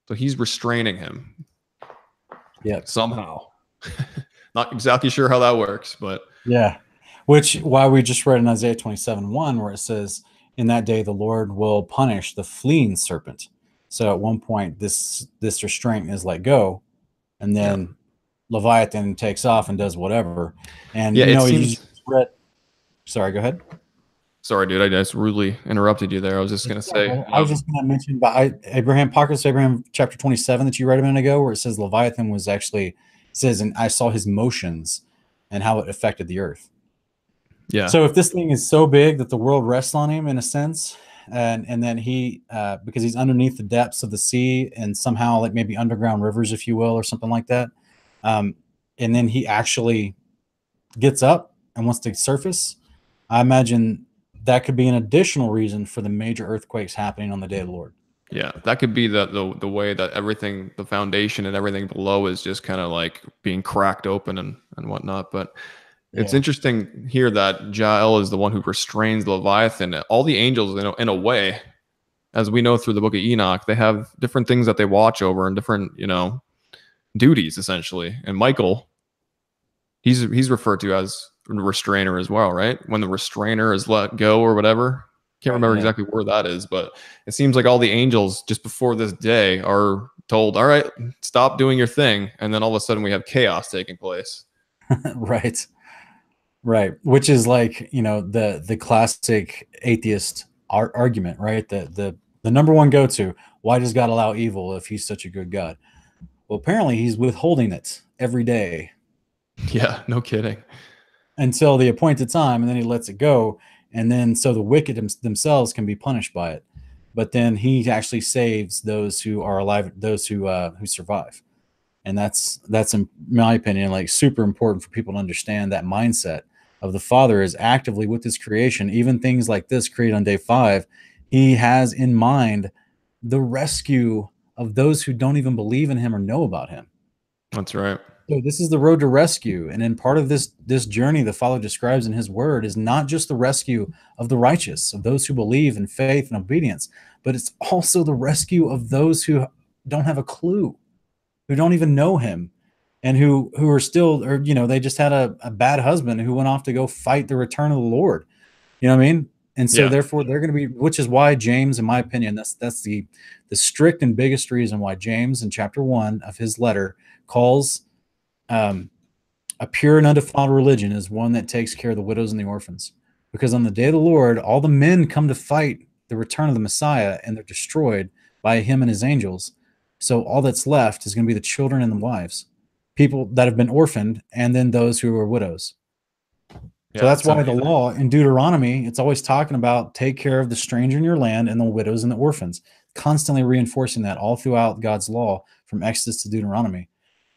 So he's restraining him. Yep. Somehow. Not exactly sure how that works, but yeah. Which why we just read in Isaiah 27:1, where it says, "In that day the Lord will punish the fleeing serpent." So at one point this restraint is let go, and then Leviathan takes off and does whatever. And yeah, you it know, you seems. just read. Sorry, go ahead. Sorry, dude. I just rudely interrupted you there. I was just going to say. I was just going to mention about Abraham, Apocalypse, Abraham, chapter 27 that you read a minute ago, where it says Leviathan was actually says, and I saw his motions and how it affected the earth. Yeah. So if this thing is so big that the world rests on him in a sense, and then he because he's underneath the depths of the sea and somehow like maybe underground rivers, if you will, or something like that, and then he actually gets up and wants to surface, I imagine that could be an additional reason for the major earthquakes happening on the day of the Lord. Yeah, that could be the way that everything, the foundation and everything below is just kind of like being cracked open and whatnot. But it's interesting here that Jael is the one who restrains Leviathan. All the angels, in a way, as we know through the book of Enoch, they have different things that they watch over and different, duties essentially. And Michael, he's referred to as a restrainer as well, right? When the restrainer is let go or whatever. Can't remember exactly where that is, but it seems like all the angels just before this day are told, all right, stop doing your thing. And then all of a sudden we have chaos taking place. Right. Which is like, the classic atheist argument, right? The number one go-to, why does God allow evil if he's such a good God? Well, apparently he's withholding it every day. Yeah, no kidding. Until the appointed time, and then he lets it go. And then so the wicked themselves can be punished by it. But then he actually saves those who are alive, those who survive. And that's in my opinion, like super important for people to understand that mindset of the Father is actively with his creation. Even things like this created on day 5, he has in mind the rescue of those who don't even believe in him or know about him. That's right. So this is the road to rescue. And in part of this journey the Father describes in his word is not just the rescue of the righteous, of those who believe in faith and obedience, but it's also the rescue of those who don't have a clue, who don't even know him, and who are still, or they just had a bad husband who went off to go fight the return of the Lord. You know what I mean? And so therefore they're going to be, which is why James, in my opinion, that's the strict and biggest reason why James in chapter 1 of his letter calls a pure and undefiled religion is one that takes care of the widows and the orphans. Because on the day of the Lord, all the men come to fight the return of the Messiah, and they're destroyed by him and his angels. So all that's left is going to be the children and the wives, people that have been orphaned, and then those who are widows. So that's why the law in Deuteronomy, it's always talking about take care of the stranger in your land and the widows and the orphans, constantly reinforcing that all throughout God's law from Exodus to Deuteronomy.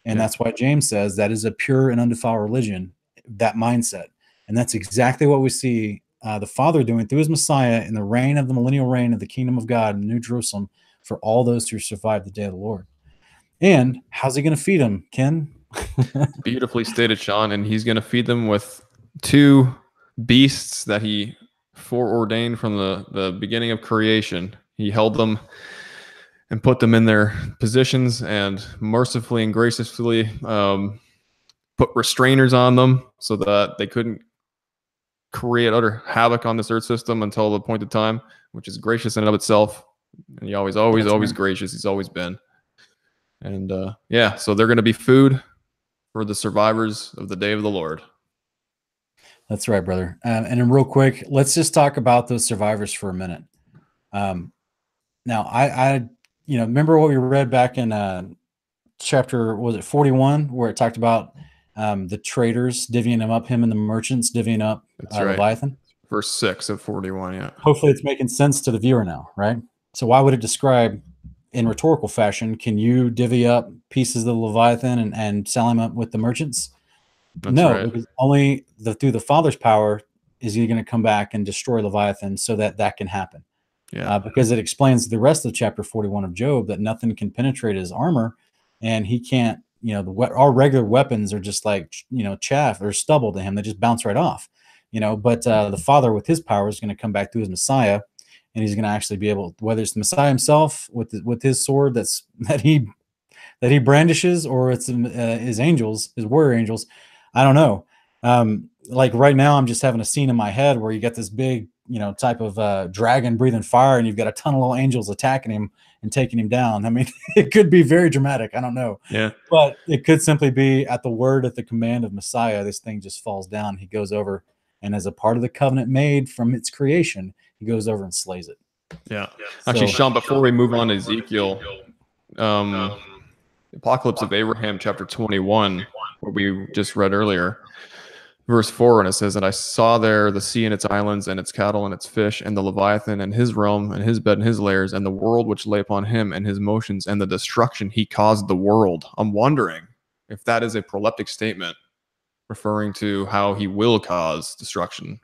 And that's why James says that is a pure and undefiled religion, that mindset. And that's exactly what we see the Father doing through his Messiah in the reign of the millennial reign of the kingdom of God in New Jerusalem for all those who survive the day of the Lord. And how's he going to feed them, Ken? Beautifully stated, Sean. And he's going to feed them with 2 beasts that he foreordained from the beginning of creation. He held them and put them in their positions and mercifully and graciously put restrainers on them so that they couldn't create utter havoc on this earth system until the appointed time, which is gracious in and of itself. And he always gracious. He's always been. And so they're going to be food for the survivors of the day of the Lord. That's right, brother. And then real quick, let's just talk about those survivors for a minute. Now, I remember what we read back in chapter, was it 41, where it talked about the traders divvying him up, him and the merchants divvying up Leviathan? Verse 6 of 41, yeah. Hopefully it's making sense to the viewer now, right? So why would it describe in rhetorical fashion, can you divvy up pieces of the Leviathan and sell him up with the merchants? Because only through the Father's power is he going to come back and destroy Leviathan so that can happen. Yeah. Because it explains the rest of chapter 41 of Job, that nothing can penetrate his armor, and he can't, our regular weapons are just like, chaff or stubble to him. They just bounce right off, but the Father with his power is going to come back through his Messiah, and he's going to actually be able, whether it's the Messiah himself with his sword that he brandishes, or it's his angels, his warrior angels. I don't know. Like right now, I'm just having a scene in my head where you get this big, type of dragon breathing fire, and you've got a ton of little angels attacking him and taking him down. I mean, it could be very dramatic. I don't know. Yeah. But it could simply be at the command of Messiah, this thing just falls down. He goes over, and as a part of the covenant made from its creation, he goes over and slays it. Yeah. Actually, Sean, before we move on to Ezekiel, Apocalypse of Abraham, chapter 21, what we just read earlier, verse 4, and it says, "And I saw there the sea and its islands and its cattle and its fish, and the Leviathan and his realm and his bed and his layers, and the world which lay upon him and his motions, and the destruction he caused the world." I'm wondering if that is a proleptic statement referring to how he will cause destruction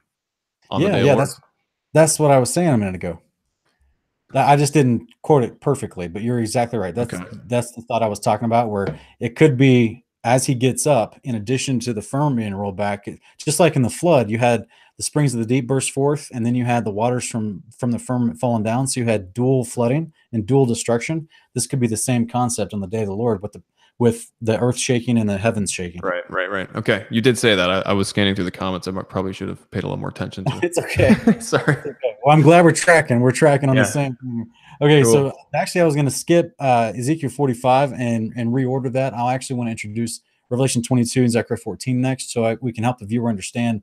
on the day of the Lord. That's what I was saying a minute ago. I just didn't quote it perfectly, but you're exactly right. That's the thought I was talking about, where it could be as he gets up, in addition to the firmament being rolled back, just like in the flood, you had the springs of the deep burst forth, and then you had the waters from the firmament falling down. So you had dual flooding and dual destruction. This could be the same concept on the day of the Lord, with the earth shaking and the heavens shaking. Right. Okay, you did say that. I was scanning through the comments. I probably should have paid a little more attention to it. It's okay. Sorry. It's okay. Well, I'm glad we're tracking on the same thing. Okay, cool. So actually I was going to skip Ezekiel 45 and reorder that. I'll actually want to introduce Revelation 22 and Zechariah 14 next, so we can help the viewer understand.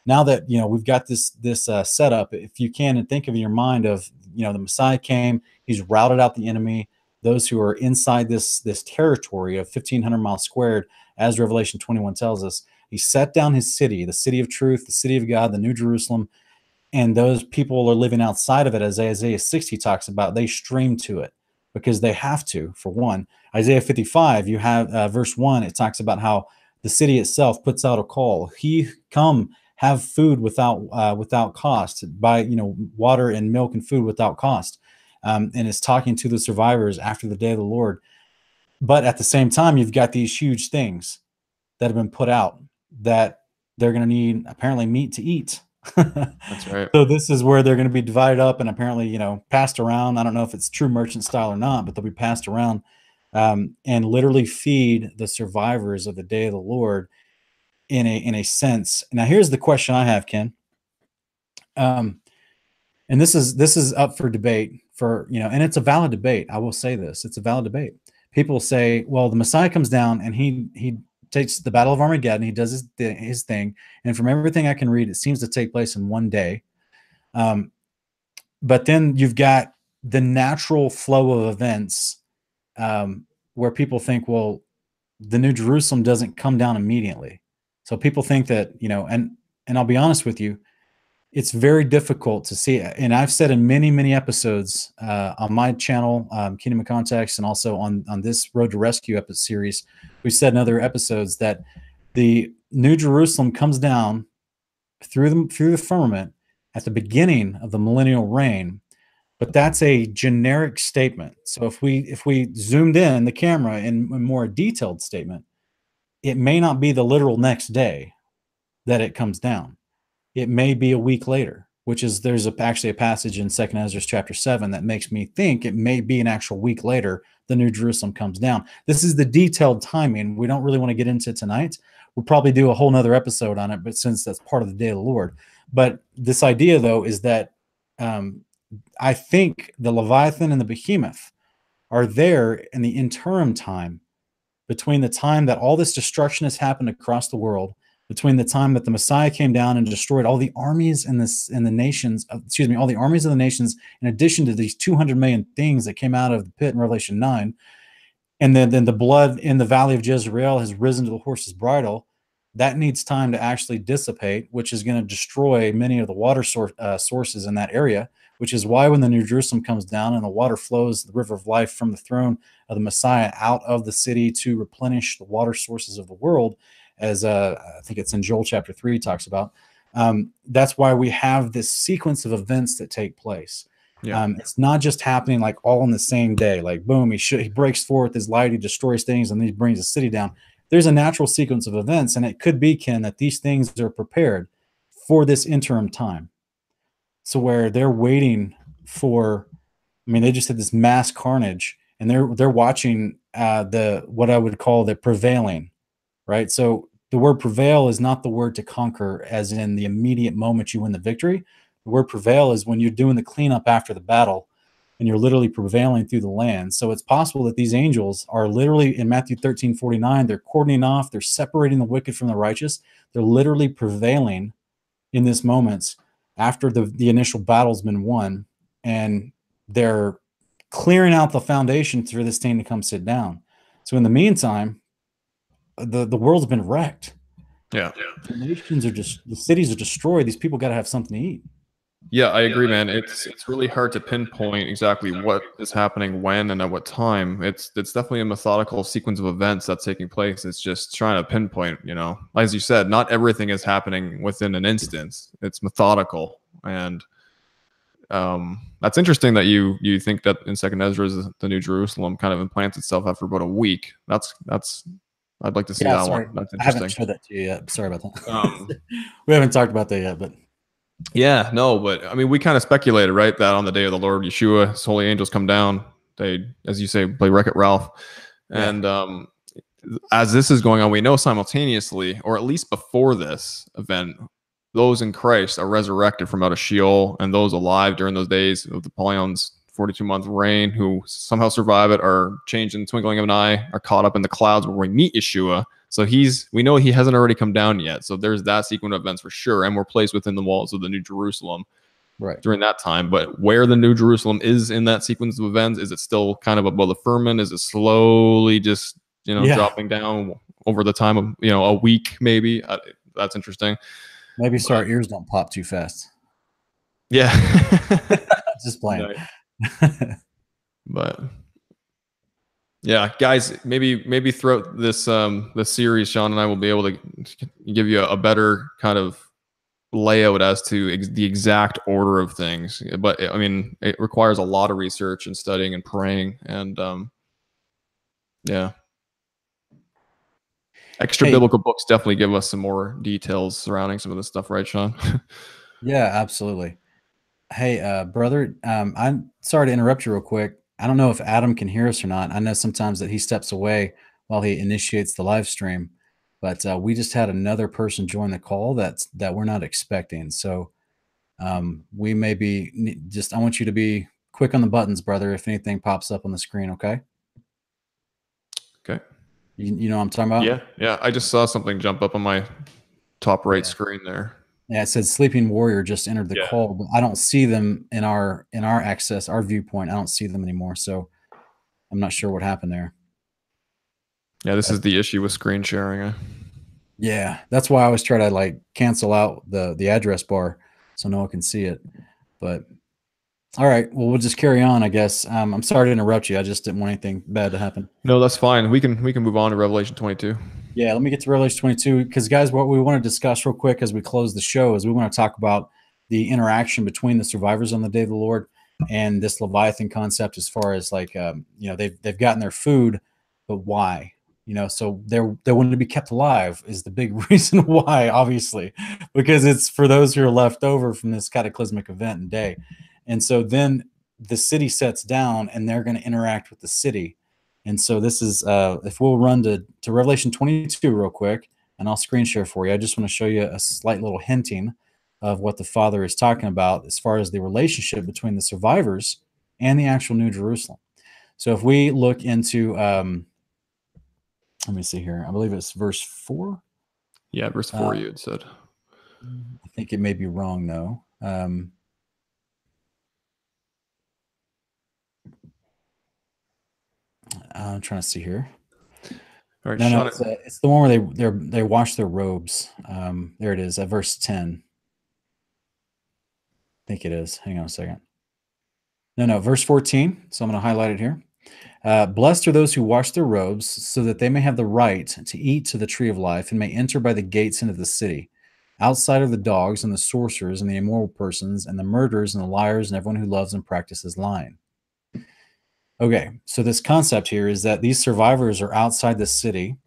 Now that we've got this setup, if you can, and think of in your mind of the Messiah came, he's routed out the enemy, those who are inside this territory of 1,500 miles squared, as Revelation 21 tells us. He set down his city, the city of truth, the city of God, the New Jerusalem, and those people are living outside of it, as Isaiah 60 talks about. They stream to it because they have to, for one. Isaiah 55, you have verse 1, it talks about how the city itself puts out a call. He come, have food without cost, buy water and milk and food without cost, and it's talking to the survivors after the day of the Lord. But at the same time, you've got these huge things that have been put out that they're going to need apparently meat to eat. That's right. So this is where they're going to be divided up and apparently passed around. I don't know if it's true merchant style or not, but they'll be passed around and literally feed the survivors of the day of the Lord in a sense. Now here's the question I have, Ken. And this is up for debate and it's a valid debate. I will say this, it's a valid debate. People say, well, the Messiah comes down and he takes the Battle of Armageddon. He does his thing. And from everything I can read, it seems to take place in one day. But then you've got the natural flow of events where people think, well, the New Jerusalem doesn't come down immediately. So people think that, and I'll be honest with you, it's very difficult to see. And I've said in many, many episodes on my channel, Kingdom of Context, and also on this Road to Rescue episode series, we said in other episodes that the New Jerusalem comes down through the firmament at the beginning of the millennial reign. But that's a generic statement. So if we zoomed in the camera in a more detailed statement, it may not be the literal next day that it comes down. It may be a week later, which is there's actually a passage in 2nd Esdras chapter 7 that makes me think it may be an actual week later the New Jerusalem comes down. This is the detailed timing. We don't really want to get into tonight. We'll probably do a whole nother episode on it, but since that's part of the day of the Lord. But this idea, though, is that I think the Leviathan and the Behemoth are there in the interim time between the time that all this destruction has happened across the world, between the time that the Messiah came down and destroyed all the armies and the nations, all the armies of the nations, in addition to these 200 million things that came out of the pit in Revelation 9. And then the blood in the valley of Jezreel has risen to the horse's bridle. That needs time to actually dissipate, which is going to destroy many of the water sources in that area, which is why when the New Jerusalem comes down and the water flows, the river of life from the throne of the Messiah out of the city to replenish the water sources of the world, as I think it's in Joel chapter 3 talks about. That's why we have this sequence of events that take place. Yeah. It's not just happening like all in the same day. Like boom, he breaks forth his light, he destroys things, and then he brings the city down. There's a natural sequence of events, and it could be, Ken, that these things are prepared for this interim time. So where they're waiting for, I mean, they just had this mass carnage, and they're watching the what I would call the prevailing, right? So the word prevail is not the word to conquer, as in the immediate moment you win the victory. The word prevail is when you're doing the cleanup after the battle, and you're literally prevailing through the land. So it's possible that these angels are literally in Matthew 13:49. They're cordoning off. They're separating the wicked from the righteous. They're literally prevailing in this moment after the initial battle's been won, and they're clearing out the foundation for this thing to come sit down. So in the meantime, the world's been wrecked. Yeah. The nations are just, the cities are destroyed. These people got to have something to eat. Yeah, I agree, man. It's really hard to pinpoint exactly what is happening when and at what time. It's definitely a methodical sequence of events that's taking place. It's just trying to pinpoint, as you said, not everything is happening within an instance. It's methodical, and that's interesting that you think that in Second Esdras the New Jerusalem kind of implants itself after about a week. That's I'd like to see that sorry. one. That's I haven't interesting. showed that to you yet. Sorry about that. We haven't talked about that yet, but yeah, no, but I mean, we kind of speculated, right, that on the day of the Lord Yeshua, his holy angels come down. They, as you say, play Wreck-It Ralph. And as this is going on, we know simultaneously, or at least before this event, those in Christ are resurrected from out of Sheol, and those alive during those days of the Apollion's 42-month reign who somehow survive it are changed in the twinkling of an eye, are caught up in the clouds where we meet Yeshua. So we know he hasn't already come down yet. So there's that sequence of events for sure. And we're placed within the walls of the New Jerusalem during that time. But where the New Jerusalem is in that sequence of events, is it still kind of above the firmament? Is it slowly just, dropping down over the time of, a week, maybe? That's interesting. Maybe so our ears don't pop too fast. Yeah. Just playing. But yeah, guys, maybe throughout this series, Sean and I will be able to give you a better kind of layout as to the exact order of things. But I mean, it requires a lot of research and studying and praying, and extra biblical books definitely give us some more details surrounding some of this stuff, right, Sean? Yeah, absolutely. Hey, brother, I'm sorry to interrupt you real quick. I don't know if Adam can hear us or not. I know sometimes that he steps away while he initiates the live stream, but we just had another person join the call that we're not expecting. So we may be I want you to be quick on the buttons, brother, if anything pops up on the screen, okay? Okay. You know what I'm talking about? Yeah. I just saw something jump up on my top right screen there. Yeah, it said Sleeping Warrior just entered the call, but I don't see them in our access, our viewpoint. I don't see them anymore, so I'm not sure what happened there. Yeah, this is the issue with screen sharing. Yeah, that's why I always try to like cancel out the address bar so no one can see it. But all right, well, we'll just carry on, I guess. I'm sorry to interrupt you. I just didn't want anything bad to happen. No, that's fine. We can move on to Revelation 22. Yeah, let me get to Revelation 22 because, guys, what we want to discuss real quick as we close the show is we want to talk about the interaction between the survivors on the day of the Lord and this Leviathan concept, as far as like they've gotten their food, but why? So they're wanting to be kept alive is the big reason why, obviously, because it's for those who are left over from this cataclysmic event and day. And so then the city sets down and they're going to interact with the city. And so this is, if we'll run to Revelation 22 real quick, and I'll screen share for you. I just want to show you a slight little hinting of what the Father is talking about as far as the relationship between the survivors and the actual New Jerusalem. So if we look into, let me see here. I believe it's verse 4. Yeah, verse 4 you had said. I think it may be wrong, though. I'm trying to see here. All right, no, it's the one where they wash their robes. There it is, at verse 10. I think it is. Hang on a second. No, verse 14. So I'm going to highlight it here. Blessed are those who wash their robes, so that they may have the right to eat to the tree of life and may enter by the gates into the city. outside of the dogs and the sorcerers and the immoral persons and the murderers and the liars and everyone who loves and practices lying. Okay, so this concept here is that these survivors are outside the city.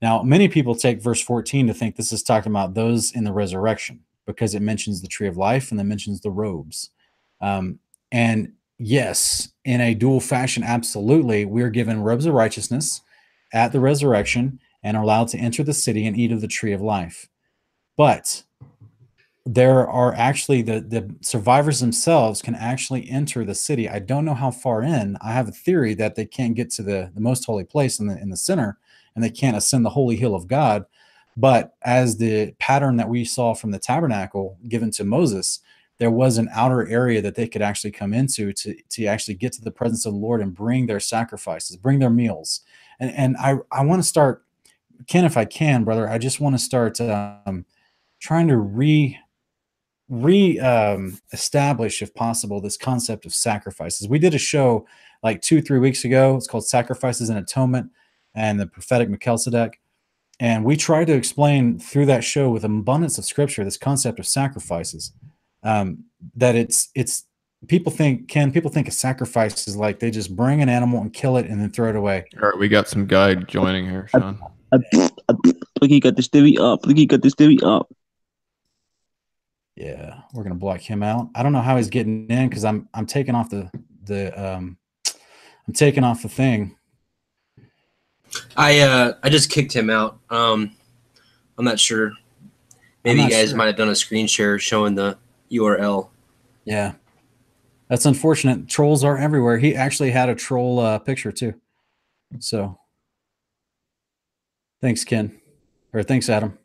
Now, many people take verse 14 to think this is talking about those in the resurrection because it mentions the tree of life and then mentions the robes. And yes, in a dual fashion, absolutely, we're given robes of righteousness at the resurrection and are allowed to enter the city and eat of the tree of life. But there are actually the survivors themselves can actually enter the city. I don't know how far in. I have a theory that they can't get to the most holy place in the center, and they can't ascend the holy hill of God. But as the pattern that we saw from the tabernacle given to Moses, there was an outer area that they could actually come into to actually get to the presence of the Lord and bring their sacrifices, bring their meals. And I want to start, Ken, if I can, brother, I just want to start trying to establish, if possible, this concept of sacrifices. We did a show like 2-3 weeks ago. It's called Sacrifices and Atonement and the Prophetic Melchizedek. And we tried to explain through that show with abundance of scripture this concept of sacrifices. That it's people think a sacrifice is like they just bring an animal and kill it and then throw it away. All right, we got some guy joining here, Sean. Look, he got this theory up. Look, he got this theory up. Yeah, we're gonna block him out. I don't know how he's getting in because I'm taking off the I'm taking off the thing. I just kicked him out. I'm not sure. Maybe you guys might have done a screen share showing the URL. Yeah, that's unfortunate. Trolls are everywhere. He actually had a troll picture too. So thanks, Ken, or thanks, Adam.